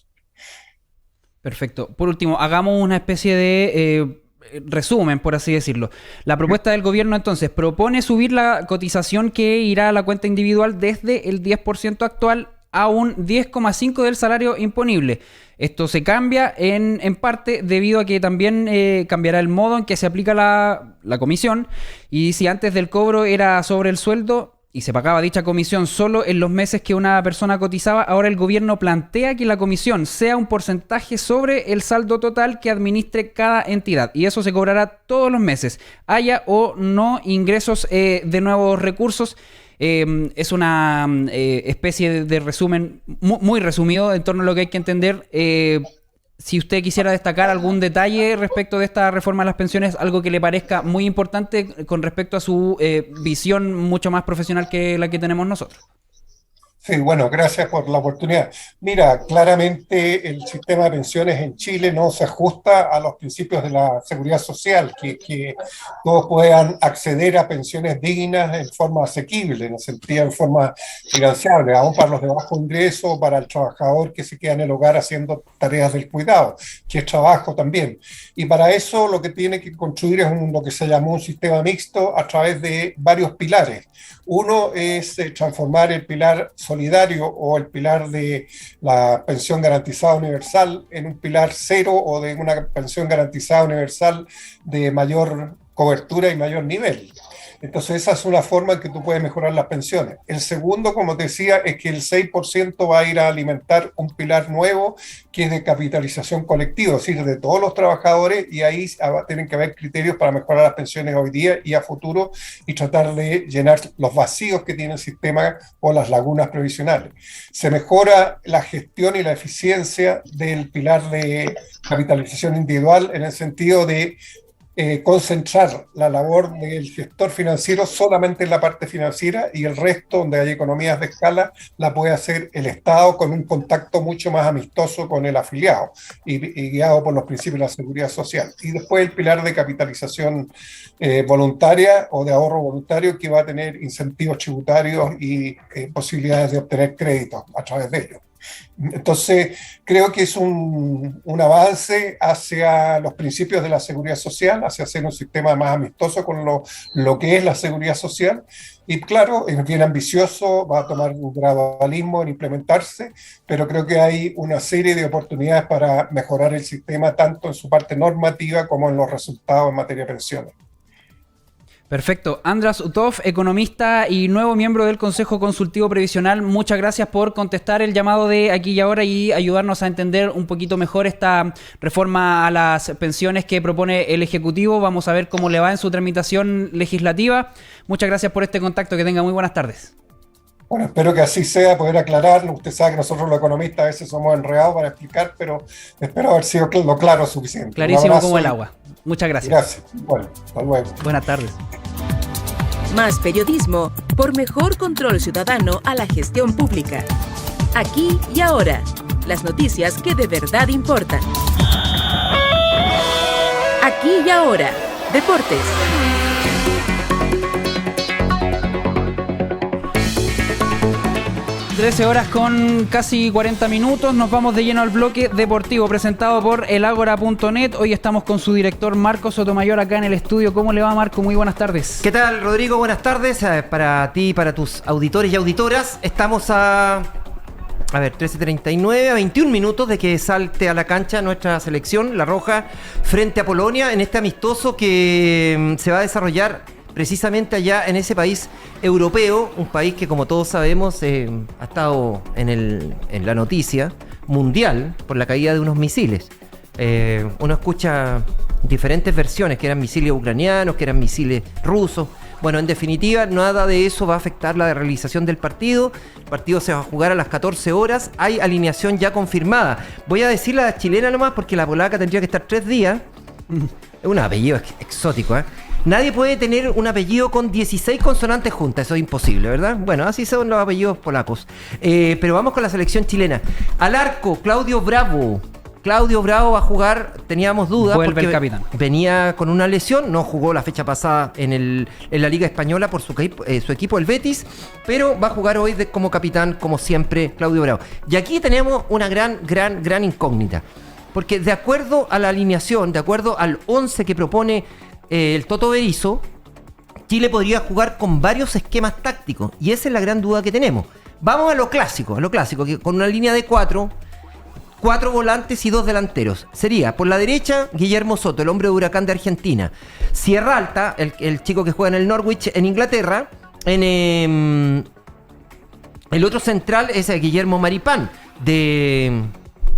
[SPEAKER 2] Perfecto. Por último, hagamos una especie de resumen, por así decirlo. La propuesta del gobierno entonces propone subir la cotización que irá a la cuenta individual desde el 10% actual a un 10,5% del salario imponible. Esto se cambia en parte debido a que también cambiará el modo en que se aplica la comisión, y si antes del cobro era sobre el sueldo y se pagaba dicha comisión solo en los meses que una persona cotizaba, ahora el gobierno plantea que la comisión sea un porcentaje sobre el saldo total que administre cada entidad, y eso se cobrará todos los meses, haya o no ingresos de nuevos recursos. Es una especie de resumen muy resumido en torno a lo que hay que entender. Si usted quisiera destacar algún detalle respecto de esta reforma a las pensiones, algo que le parezca muy importante con respecto a su visión mucho más profesional que la que tenemos nosotros.
[SPEAKER 16] Sí, bueno, gracias por la oportunidad. Mira, claramente el sistema de pensiones en Chile no se ajusta a los principios de la seguridad social, que todos puedan acceder a pensiones dignas en forma asequible, en el sentido en forma financiable, aún para los de bajo ingreso, para el trabajador que se queda en el hogar haciendo tareas del cuidado, que es trabajo también. Y para eso lo que tiene que construir es lo que se llamó un sistema mixto a través de varios pilares. Uno es transformar el pilar solidario o el pilar de la pensión garantizada universal en un pilar cero o de una pensión garantizada universal de mayor cobertura y mayor nivel. Entonces esa es una forma en que tú puedes mejorar las pensiones. El segundo, como te decía, es que el 6% va a ir a alimentar un pilar nuevo que es de capitalización colectiva, es decir, de todos los trabajadores, y ahí tienen que haber criterios para mejorar las pensiones hoy día y a futuro y tratar de llenar los vacíos que tiene el sistema o las lagunas previsionales. Se mejora la gestión y la eficiencia del pilar de capitalización individual en el sentido de concentrar la labor del gestor financiero solamente en la parte financiera y el resto, donde hay economías de escala, la puede hacer el Estado con un contacto mucho más amistoso con el afiliado y guiado por los principios de la seguridad social. Y después el pilar de capitalización voluntaria o de ahorro voluntario, que va a tener incentivos tributarios y posibilidades de obtener créditos a través de ellos. Entonces, creo que es un avance hacia los principios de la seguridad social, hacia hacer un sistema más amistoso con lo que es la seguridad social. Y claro, es bien ambicioso, va a tomar un gradualismo en implementarse, pero creo que hay una serie de oportunidades para mejorar el sistema, tanto en su parte normativa como en los resultados en materia de pensiones.
[SPEAKER 2] Perfecto. András Utov, economista y nuevo miembro del Consejo Consultivo Previsional, muchas gracias por contestar el llamado de Aquí y Ahora y ayudarnos a entender un poquito mejor esta reforma a las pensiones que propone el Ejecutivo. Vamos a ver cómo le va en su tramitación legislativa. Muchas gracias por este contacto. Que tenga muy buenas tardes.
[SPEAKER 16] Bueno, espero que así sea, poder aclararlo. Usted sabe que nosotros los economistas a veces somos enredados para explicar, pero espero haber sido lo claro suficiente.
[SPEAKER 2] Clarísimo como el agua. Muchas gracias.
[SPEAKER 16] Gracias. Bueno, hasta luego.
[SPEAKER 2] Buenas tardes.
[SPEAKER 1] Más periodismo por mejor control ciudadano a la gestión pública. Aquí y Ahora, las noticias que de verdad importan. Aquí y Ahora, deportes.
[SPEAKER 2] Horas con casi 40 minutos, nos vamos de lleno al bloque deportivo presentado por elagora.net. Hoy estamos con su director Marco Sotomayor acá en el estudio. ¿Cómo le va, Marco? Muy buenas tardes.
[SPEAKER 11] ¿Qué tal, Rodrigo? Buenas tardes para ti y para tus auditores y auditoras. Estamos a 13:39, a 21 minutos de que salte a la cancha nuestra selección, la Roja, frente a Polonia, en este amistoso que se va a desarrollar precisamente allá en ese país europeo, un país que, como todos sabemos, ha estado en la noticia mundial por la caída de unos misiles. Uno escucha diferentes versiones, que eran misiles ucranianos, que eran misiles rusos. Bueno, en definitiva, nada de eso va a afectar la realización del partido. El partido se va a jugar a las 14 horas. Hay alineación ya confirmada. Voy a decir la chilena nomás, porque la polaca tendría que estar 3 días. Es un apellido exótico, ¿eh? Nadie puede tener un apellido con 16 consonantes juntas, eso es imposible, ¿verdad? Bueno, así son los apellidos polacos. Pero vamos con la selección chilena. Al arco, Claudio Bravo. Claudio Bravo va a jugar, teníamos dudas.
[SPEAKER 2] Vuelve el capitán.
[SPEAKER 11] Venía con una lesión, no jugó la fecha pasada en la Liga Española por su equipo, el Betis, pero va a jugar hoy como capitán, como siempre, Claudio Bravo. Y aquí tenemos una gran incógnita. Porque de acuerdo a la alineación, de acuerdo al 11 que propone el Toto Berizzo, Chile podría jugar con varios esquemas tácticos, y esa es la gran duda que tenemos. Vamos a lo clásico, que con una línea de 4 volantes y 2 delanteros. Sería, por la derecha, Guillermo Soto, el hombre de Huracán de Argentina. Sierra Alta, el chico que juega en el Norwich en Inglaterra. El otro central es Guillermo Maripán, de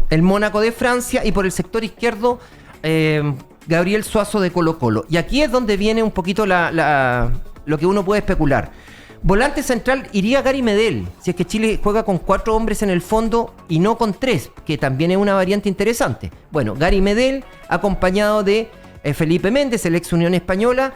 [SPEAKER 11] el Mónaco de Francia. Y por el sector izquierdo, Gabriel Suazo de Colo-Colo. Y aquí es donde viene un poquito lo que uno puede especular. Volante central iría Gary Medel, si es que Chile juega con 4 hombres en el fondo y no con 3, que también es una variante interesante. Bueno, Gary Medel, acompañado de Felipe Méndez, el ex Unión Española.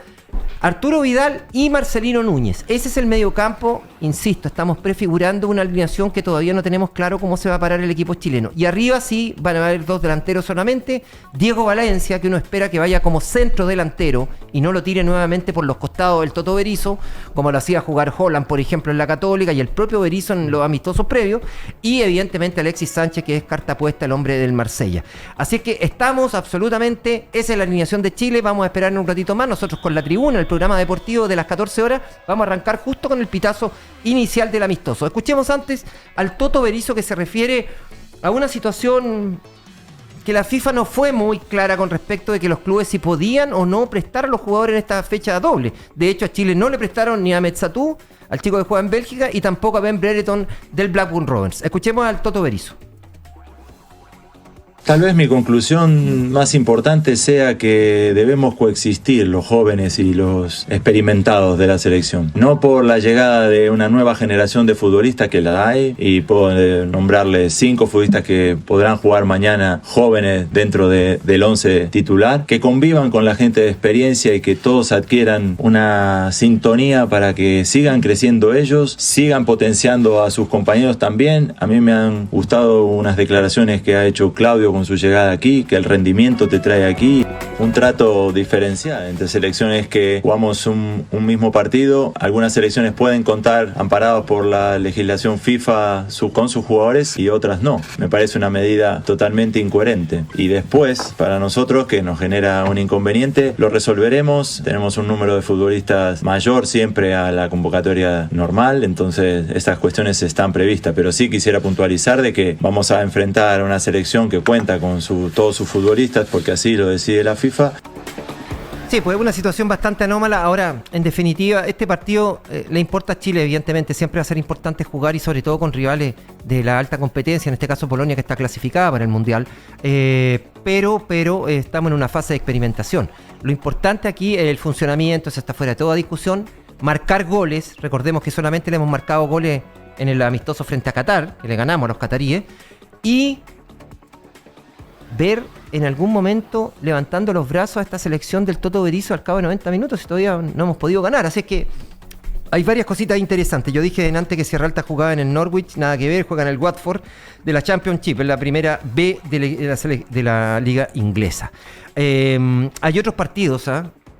[SPEAKER 11] Arturo Vidal y Marcelino Núñez. Ese es el mediocampo, insisto, estamos prefigurando una alineación que todavía no tenemos claro cómo se va a parar el equipo chileno. Y arriba sí van a haber 2 delanteros solamente. Diego Valencia, que uno espera que vaya como centro delantero y no lo tire nuevamente por los costados del Toto Berizzo, como lo hacía jugar Holland, por ejemplo, en la Católica, y el propio Berizzo en los amistosos previos. Y evidentemente Alexis Sánchez, que es carta puesta, el hombre del Marsella. Así que estamos absolutamente, esa es la alineación de Chile. Vamos a esperar un ratito más, nosotros con la tribuna, el programa deportivo de las 14 horas, vamos a arrancar justo con el pitazo inicial del amistoso. Escuchemos antes al Toto Berizzo, que se refiere a una situación que la FIFA no fue muy clara con respecto de que los clubes si podían o no prestar a los jugadores en esta fecha doble. De hecho, a Chile no le prestaron ni a Metzatú, al chico que juega en Bélgica, y tampoco a Ben Brereton del Blackburn Rovers. Escuchemos al Toto Berizzo.
[SPEAKER 17] Tal vez mi conclusión más importante sea que debemos coexistir los jóvenes y los experimentados de la selección. No por la llegada de una nueva generación de futbolistas, que la hay, y puedo nombrarles 5 futbolistas que podrán jugar mañana, jóvenes dentro del 11 titular, que convivan con la gente de experiencia y que todos adquieran una sintonía para que sigan creciendo ellos, sigan potenciando a sus compañeros también. A mí me han gustado unas declaraciones que ha hecho Claudio con su llegada aquí, que el rendimiento te trae aquí. Un trato diferencial entre selecciones que jugamos un mismo partido. Algunas selecciones pueden contar amparadas por la legislación FIFA con sus jugadores y otras no. Me parece una medida totalmente incoherente. Y después, para nosotros, que nos genera un inconveniente, lo resolveremos. Tenemos un número de futbolistas mayor siempre a la convocatoria normal, entonces estas cuestiones están previstas. Pero sí quisiera puntualizar de que vamos a enfrentar a una selección que cuenta con todos sus futbolistas, porque así lo decide la FIFA.
[SPEAKER 11] Sí, pues es una situación bastante anómala. Ahora, en definitiva, este partido le importa a Chile, evidentemente. Siempre va a ser importante jugar, y sobre todo con rivales de la alta competencia, en este caso Polonia, que está clasificada para el Mundial. Pero estamos en una fase de experimentación. Lo importante aquí es el funcionamiento, eso está fuera de toda discusión. Marcar goles, recordemos que solamente le hemos marcado goles en el amistoso frente a Qatar, que le ganamos a los cataríes, y ver en algún momento levantando los brazos a esta selección del Toto Berizzo al cabo de 90 minutos, y todavía no hemos podido ganar. Así es que hay varias cositas interesantes. Yo dije antes que Sierra Alta jugaba en el Norwich, nada que ver, juega en el Watford de la Championship, en la primera B de la liga inglesa. Hay otros partidos,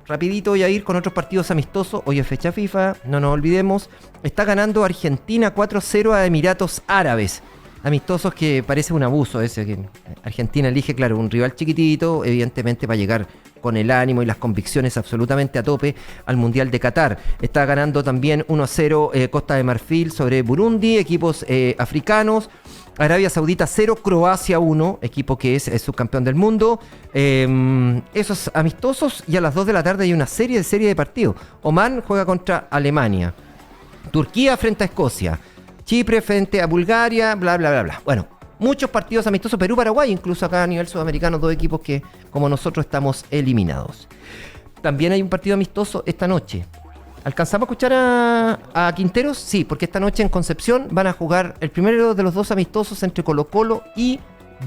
[SPEAKER 11] rapidito voy a ir con otros partidos amistosos. Hoy es fecha FIFA, no nos olvidemos. Está ganando Argentina 4-0 a Emiratos Árabes. Amistosos que parece un abuso ese, que Argentina elige, claro, un rival chiquitito, evidentemente para llegar con el ánimo y las convicciones absolutamente a tope al Mundial de Qatar. Está ganando también 1-0 Costa de Marfil sobre Burundi, equipos africanos. Arabia Saudita 0, Croacia 1, equipo que es subcampeón del mundo. Esos amistosos, y a las 2 de la tarde hay una serie de partidos. Oman juega contra Alemania. Turquía frente a Escocia. Chipre frente a Bulgaria, bla, bla, bla, bla. Bueno, muchos partidos amistosos. Perú-Paraguay, incluso acá a nivel sudamericano, 2 equipos que, como nosotros, estamos eliminados. También hay un partido amistoso esta noche. ¿Alcanzamos a escuchar a Quinteros? Sí, porque esta noche en Concepción van a jugar el primero de los 2 amistosos entre Colo-Colo y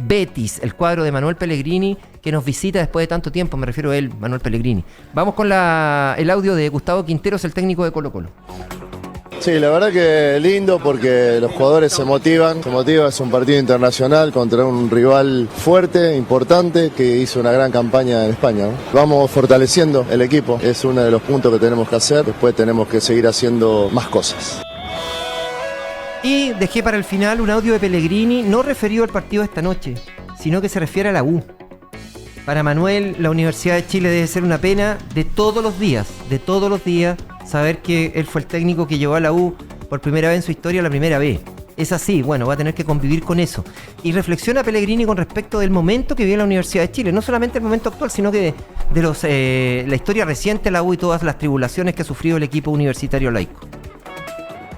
[SPEAKER 11] Betis, el cuadro de Manuel Pellegrini, que nos visita después de tanto tiempo. Me refiero a él, Manuel Pellegrini. Vamos con el audio de Gustavo Quinteros, el técnico de Colo-Colo.
[SPEAKER 18] Sí, la verdad que lindo, porque los jugadores se motivan, es un partido internacional contra un rival fuerte, importante, que hizo una gran campaña en España, ¿no? Vamos fortaleciendo el equipo, es uno de los puntos que tenemos que hacer, después tenemos que seguir haciendo más cosas.
[SPEAKER 11] Y dejé para el final un audio de Pellegrini, no referido al partido de esta noche, sino que se refiere a la U. Para Manuel, la Universidad de Chile debe ser una pena de todos los días, saber que él fue el técnico que llevó a la U por primera vez en su historia a la primera vez. Es así, bueno, va a tener que convivir con eso. Y reflexiona Pellegrini con respecto del momento que vive la Universidad de Chile, no solamente el momento actual, sino que de la historia reciente de la U y todas las tribulaciones que ha sufrido el equipo universitario laico.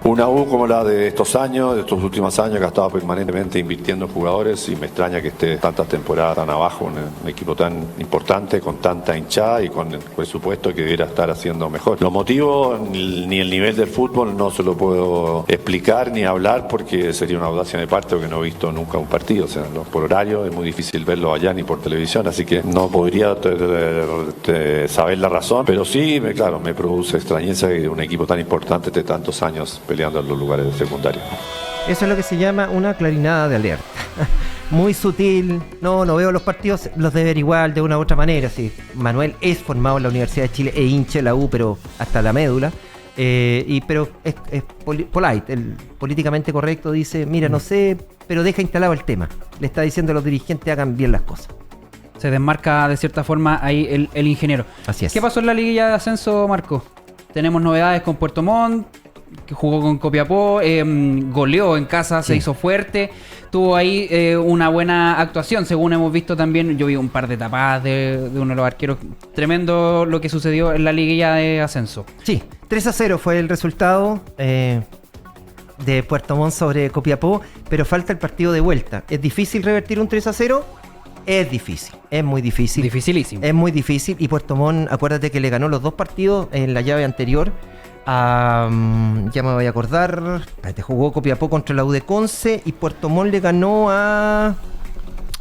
[SPEAKER 19] Una U como la de estos años, de estos últimos años, que ha estado permanentemente invirtiendo en jugadores, y me extraña que esté tantas temporadas tan abajo, un equipo tan importante, con tanta hinchada y con el presupuesto que debiera estar haciendo mejor. Los motivos ni el nivel del fútbol no se lo puedo explicar ni hablar, porque sería una audacia de parte, porque no he visto nunca un partido. O sea, por horario es muy difícil verlo allá ni por televisión, así que no podría saber la razón, pero sí, claro, me produce extrañeza que un equipo tan importante de tantos años peleando en los lugares de secundaria.
[SPEAKER 11] Eso es lo que se llama una clarinada de alerta. Muy sutil. No veo los partidos, los debe ver igual de una u otra manera. Sí, Manuel es formado en la Universidad de Chile e hincha de la U, pero hasta la médula. Pero es polite, el políticamente correcto dice, mira, no sé, pero deja instalado el tema. Le está diciendo a los dirigentes hagan bien las cosas.
[SPEAKER 2] Se desmarca de cierta forma ahí el ingeniero.
[SPEAKER 11] Así es.
[SPEAKER 2] ¿Qué pasó en la liguilla de ascenso, Marco? Tenemos novedades con Puerto Montt, que jugó con Copiapó, goleó en casa, se hizo fuerte, tuvo ahí una buena actuación, según hemos visto también. Yo vi un par de tapadas de uno de los arqueros. Tremendo lo que sucedió en la liguilla de ascenso.
[SPEAKER 11] Sí, 3-0 fue el resultado de Puerto Montt sobre Copiapó, pero falta el partido de vuelta. ¿Es difícil revertir un 3-0? Es difícil, es muy difícil.
[SPEAKER 2] Dificilísimo.
[SPEAKER 11] Es muy difícil, y Puerto Montt, acuérdate que le ganó los dos partidos en la llave anterior. Ya me voy a acordar. Jugó Copiapó contra la U de Conce y Puerto Montt le ganó a...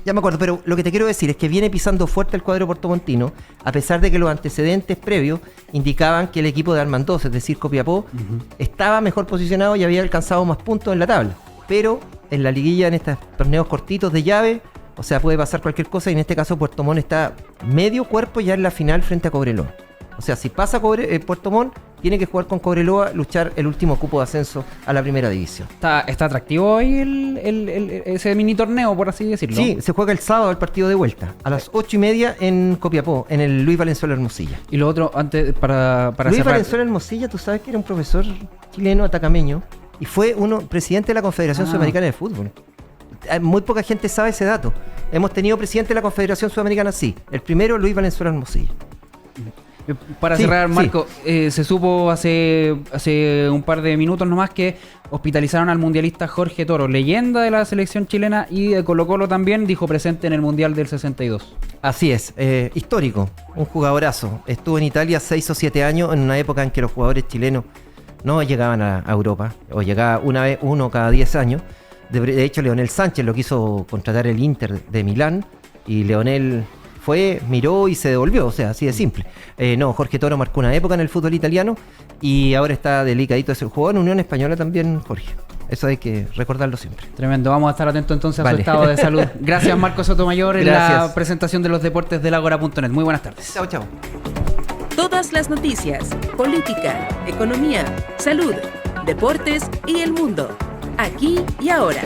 [SPEAKER 11] Ya me acuerdo, pero lo que te quiero decir es que viene pisando fuerte el cuadro puertomontino, a pesar de que los antecedentes previos indicaban que el equipo de Armandós, es decir, Copiapó, estaba mejor posicionado y había alcanzado más puntos en la tabla. Pero en la liguilla, en estos torneos cortitos de llave, o sea, puede pasar cualquier cosa, y en este caso Puerto Montt está medio cuerpo ya en la final frente a Cobreloa. O sea, si pasa Puerto Montt, tiene que jugar con Cobreloa, luchar el último cupo de ascenso a la primera división.
[SPEAKER 2] Está atractivo hoy ese mini torneo, por así decirlo.
[SPEAKER 11] Sí, se juega el sábado el partido de vuelta, a las 8:30 en Copiapó, en el Luis Valenzuela Hermosilla.
[SPEAKER 2] Y lo otro, antes, para
[SPEAKER 11] Luis
[SPEAKER 2] cerrar...
[SPEAKER 11] Valenzuela Hermosilla, tú sabes que era un profesor chileno atacameño y fue presidente de la Confederación Sudamericana de Fútbol. Muy poca gente sabe ese dato. Hemos tenido presidente de la Confederación Sudamericana, sí. El primero, Luis Valenzuela Hermosilla.
[SPEAKER 2] Para cerrar, Marco, se supo hace un par de minutos nomás que hospitalizaron al mundialista Jorge Toro, leyenda de la selección chilena y de Colo-Colo también, dijo presente en el Mundial del 62.
[SPEAKER 11] Así es, histórico, un jugadorazo. Estuvo en Italia 6 o 7 años, en una época en que los jugadores chilenos no llegaban a Europa, o llegaba uno cada 10 años. De hecho, Leonel Sánchez lo quiso contratar el Inter de Milán, y Leonel fue, miró y se devolvió, o sea, así de simple. Jorge Toro marcó una época en el fútbol italiano y ahora está delicadito ese jugador. En Unión Española también, Jorge. Eso hay que recordarlo siempre.
[SPEAKER 2] Tremendo, vamos a estar atentos entonces a su estado de salud. Gracias, Marco Sotomayor, en la presentación de los deportes de Agora.net. Muy buenas tardes.
[SPEAKER 11] Chao, chao.
[SPEAKER 1] Todas las noticias, política, economía, salud, deportes y el mundo. Aquí y ahora.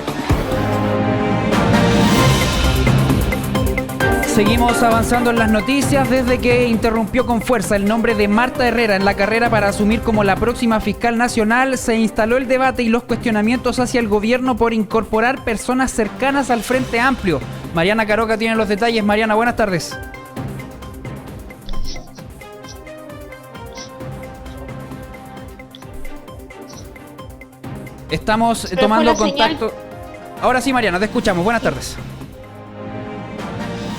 [SPEAKER 2] Seguimos avanzando en las noticias. Desde que interrumpió con fuerza el nombre de Marta Herrera en la carrera para asumir como la próxima fiscal nacional, se instaló el debate y los cuestionamientos hacia el gobierno por incorporar personas cercanas al Frente Amplio. Mariana Caroca tiene los detalles. Mariana, buenas tardes. Estamos tomando contacto. Ahora sí, Mariana, te escuchamos. Buenas tardes.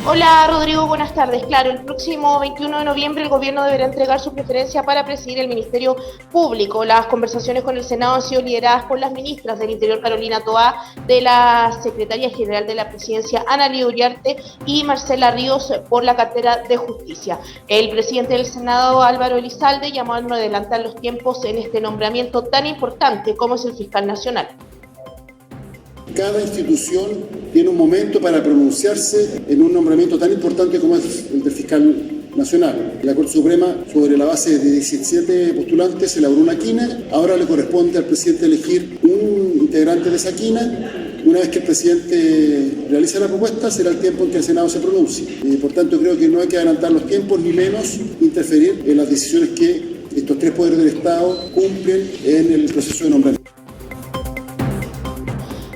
[SPEAKER 20] Hola Rodrigo, buenas tardes. Claro, el próximo 21 de noviembre el gobierno deberá entregar su preferencia para presidir el Ministerio Público. Las conversaciones con el Senado han sido lideradas por las ministras del Interior, Carolina Toá, de la Secretaría General de la Presidencia, Ana Lía Uriarte, y Marcela Ríos por la cartera de Justicia. El presidente del Senado, Álvaro Elizalde, llamó a no adelantar los tiempos en este nombramiento tan importante como es el fiscal nacional.
[SPEAKER 21] Cada institución tiene un momento para pronunciarse en un nombramiento tan importante como es el del fiscal nacional. La Corte Suprema, sobre la base de 17 postulantes, elaboró una quina. Ahora le corresponde al presidente elegir un integrante de esa quina. Una vez que el presidente realice la propuesta, será el tiempo en que el Senado se pronuncie. Por tanto, creo que no hay que adelantar los tiempos, ni menos interferir en las decisiones que estos tres poderes del Estado cumplen en el proceso de nombramiento.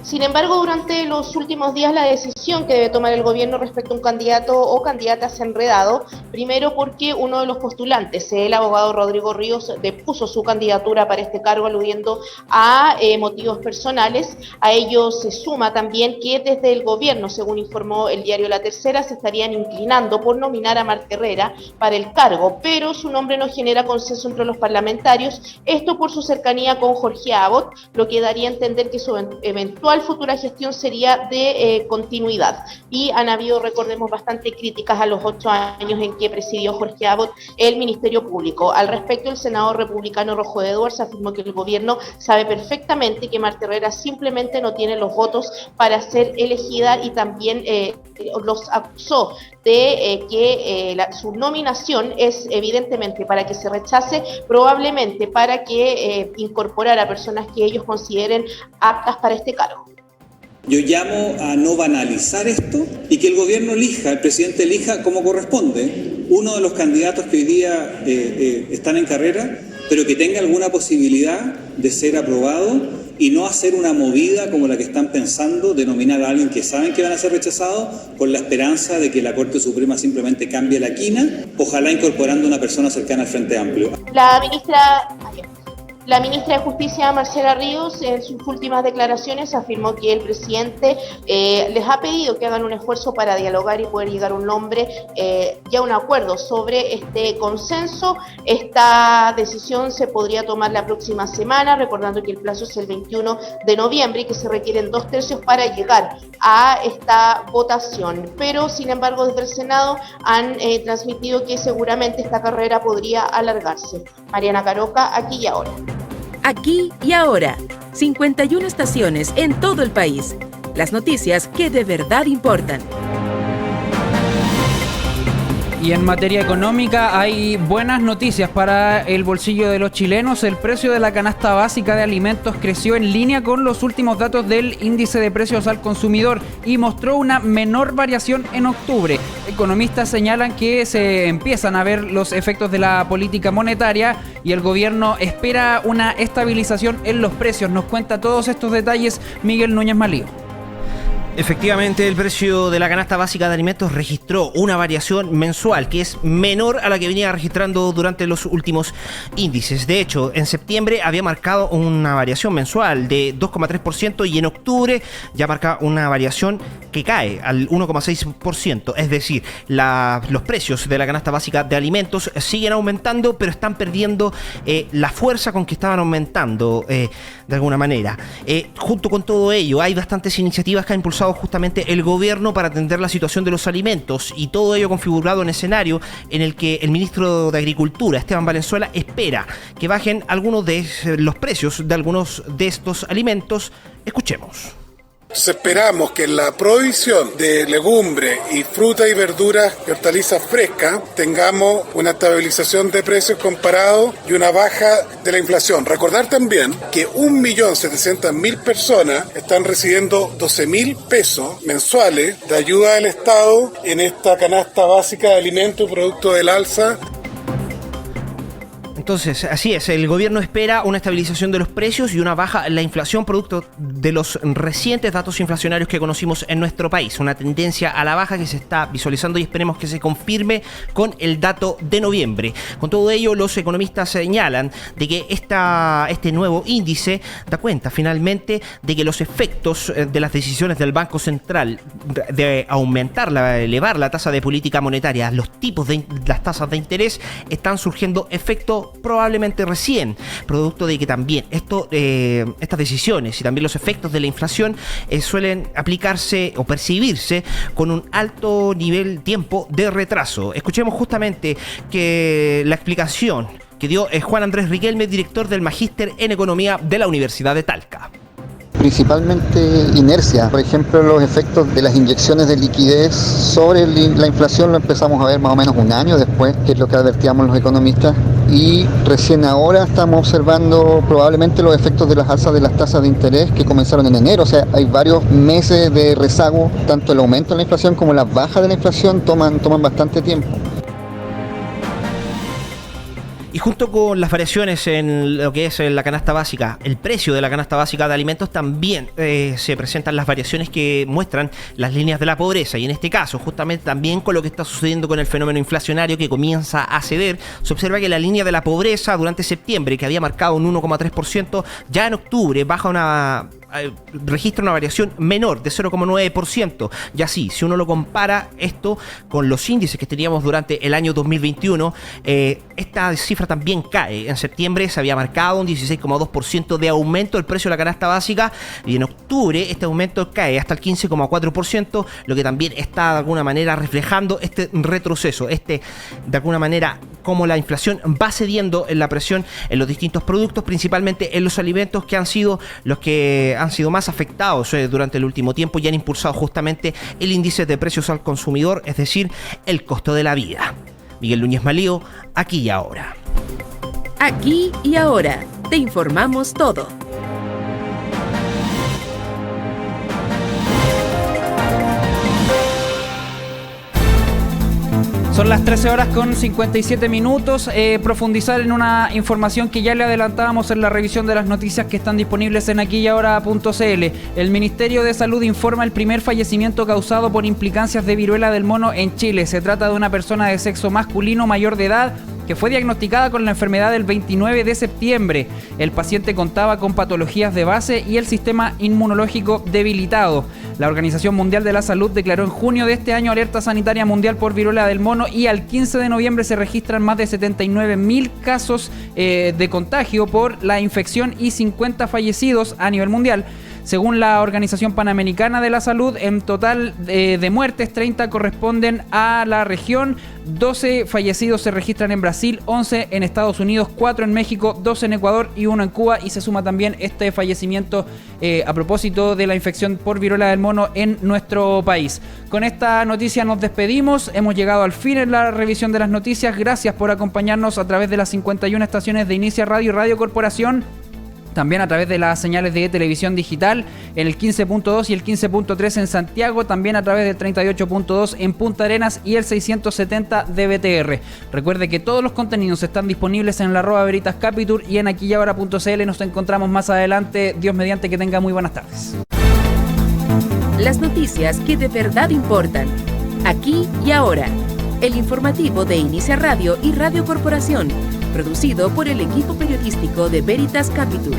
[SPEAKER 20] Sin embargo, durante los últimos días la decisión que debe tomar el gobierno respecto a un candidato o candidata se ha enredado, primero porque uno de los postulantes, el abogado Rodrigo Ríos, depuso su candidatura para este cargo aludiendo a motivos personales. A ello se suma también que desde el gobierno, según informó el diario La Tercera, se estarían inclinando por nominar a Marta Herrera para el cargo, pero su nombre no genera consenso entre los parlamentarios, esto por su cercanía con Jorge Abot, lo que daría a entender que su eventual futura gestión sería de continuidad. Y han habido, recordemos, bastante críticas a los 8 años en que presidió Jorge Abot el Ministerio Público. Al respecto, el senador republicano Rojo Edwards afirmó que el gobierno sabe perfectamente que Marta Herrera simplemente no tiene los votos para ser elegida y también los acusó de que su nominación es evidentemente para que se rechace, probablemente para que incorporar a personas que ellos consideren aptas para este cargo.
[SPEAKER 6] Yo llamo a no banalizar esto y que el gobierno elija, el presidente elija como corresponde uno de los candidatos que hoy día están en carrera, pero que tenga alguna posibilidad de ser aprobado y no hacer una movida como la que están pensando de nominar a alguien que saben que van a ser rechazados con la esperanza de que la Corte Suprema simplemente cambie la quina, ojalá incorporando a una persona cercana al Frente Amplio.
[SPEAKER 20] La ministra de Justicia, Marcela Ríos, en sus últimas declaraciones afirmó que el presidente les ha pedido que hagan un esfuerzo para dialogar y poder llegar a un nombre y a un acuerdo sobre este consenso. Esta decisión se podría tomar la próxima semana, recordando que el plazo es el 21 de noviembre y que se requieren 2/3 para llegar a esta votación. Pero, sin embargo, desde el Senado han transmitido que seguramente esta carrera podría alargarse. Mariana Caroca, aquí y ahora.
[SPEAKER 1] Aquí y ahora, 51 estaciones en todo el país. Las noticias que de verdad importan.
[SPEAKER 2] Y en materia económica hay buenas noticias para el bolsillo de los chilenos. El precio de la canasta básica de alimentos creció en línea con los últimos datos del índice de precios al consumidor y mostró una menor variación en octubre. Economistas señalan que se empiezan a ver los efectos de la política monetaria y el gobierno espera una estabilización en los precios. Nos cuenta todos estos detalles Miguel Núñez Malío.
[SPEAKER 11] Efectivamente, el precio de la canasta básica de alimentos registró una variación mensual que es menor a la que venía registrando durante los últimos índices. De hecho, en septiembre había marcado una variación mensual de 2,3% y en octubre ya marca una variación que cae al 1,6%. Es decir, los precios de la canasta básica de alimentos siguen aumentando, pero están perdiendo la fuerza con que estaban aumentando de alguna manera. Junto con todo ello, hay bastantes iniciativas que ha impulsado justamente el gobierno para atender la situación de los alimentos y todo ello configurado en escenario en el que el ministro de Agricultura, Esteban Valenzuela, espera que bajen algunos de los precios de algunos de estos alimentos. Escuchemos.
[SPEAKER 16] Entonces esperamos que en la provisión de legumbres y fruta y verduras y hortalizas frescas tengamos una estabilización de precios comparados y una baja de la inflación. Recordar también que 1.700.000 personas están recibiendo 12.000 pesos mensuales de ayuda del Estado en esta canasta básica de alimentos producto del alza.
[SPEAKER 11] Entonces, así es, el gobierno espera una estabilización de los precios y una baja en la inflación producto de los recientes datos inflacionarios que conocimos en nuestro país. Una tendencia a la baja que se está visualizando y esperemos que se confirme con el dato de noviembre. Con todo ello, los economistas señalan de que este nuevo índice da cuenta finalmente de que los efectos de las decisiones del Banco Central de elevar la tasa de política monetaria, los tipos de las tasas de interés, están surgiendo efectos probablemente recién, producto de que también estas decisiones y también los efectos de la inflación suelen aplicarse o percibirse con un alto nivel tiempo de retraso. Escuchemos justamente que la explicación que dio Juan Andrés Riquelme, director del Magíster en Economía de la Universidad de Talca.
[SPEAKER 5] Principalmente inercia. Por ejemplo, los efectos de las inyecciones de liquidez sobre la inflación lo empezamos a ver más o menos un año después, que es lo que advertíamos los economistas, y recién ahora estamos observando probablemente los efectos de las alzas de las tasas de interés que comenzaron en enero. O sea, hay varios meses de rezago, tanto el aumento de la inflación como las bajas de la inflación toman bastante tiempo.
[SPEAKER 11] Y junto con las variaciones en lo que es la canasta básica, el precio de la canasta básica de alimentos, también se presentan las variaciones que muestran las líneas de la pobreza. Y en este caso, justamente también con lo que está sucediendo con el fenómeno inflacionario que comienza a ceder, se observa que la línea de la pobreza durante septiembre, que había marcado un 1,3%, ya en octubre registra una variación menor de 0,9%. Y así, si uno lo compara esto con los índices que teníamos durante el año 2021, esta cifra también cae. En septiembre se había marcado un 16,2% de aumento del precio de la canasta básica, y en octubre este aumento cae hasta el 15,4%, lo que también está de alguna manera reflejando este retroceso, de alguna manera cómo la inflación va cediendo en la presión en los distintos productos, principalmente en los alimentos, que han sido los que han sido más afectados durante el último tiempo y han impulsado justamente el índice de precios al consumidor, es decir, el costo de la vida. Miguel Núñez Malío, Aquí y Ahora.
[SPEAKER 1] Aquí y Ahora, te informamos todo.
[SPEAKER 2] Son las 13 horas con 57 minutos. Profundizar en una información que ya le adelantábamos en la revisión de las noticias que están disponibles en aquiyahora.cl. El Ministerio de Salud informa el primer fallecimiento causado por implicancias de viruela del mono en Chile. Se trata de una persona de sexo masculino mayor de edad que fue diagnosticada con la enfermedad el 29 de septiembre. El paciente contaba con patologías de base y el sistema inmunológico debilitado. La Organización Mundial de la Salud declaró en junio de este año alerta sanitaria mundial por viruela del mono, y al 15 de noviembre se registran más de 79.000 casos de contagio por la infección y 50 fallecidos a nivel mundial. Según la Organización Panamericana de la Salud, en total de muertes, 30 corresponden a la región, 12 fallecidos se registran en Brasil, 11 en Estados Unidos, 4 en México, 2 en Ecuador y 1 en Cuba, y se suma también este fallecimiento a propósito de la infección por viruela del mono en nuestro país. Con esta noticia nos despedimos, hemos llegado al fin en la revisión de las noticias. Gracias por acompañarnos a través de las 51 estaciones de Inicia Radio y Radio Corporación. También a través de las señales de televisión digital en el 15.2 y el 15.3 en Santiago, también a través del 38.2 en Punta Arenas y el 670 de BTR. Recuerde que todos los contenidos están disponibles en el @veritascapitur y en aquiyahora.cl. Nos encontramos más adelante. Dios mediante, que tenga muy buenas tardes.
[SPEAKER 1] Las noticias que de verdad importan. Aquí y ahora. El informativo de Inicia Radio y Radio Corporación. Producido por el equipo periodístico de Veritas Capitur.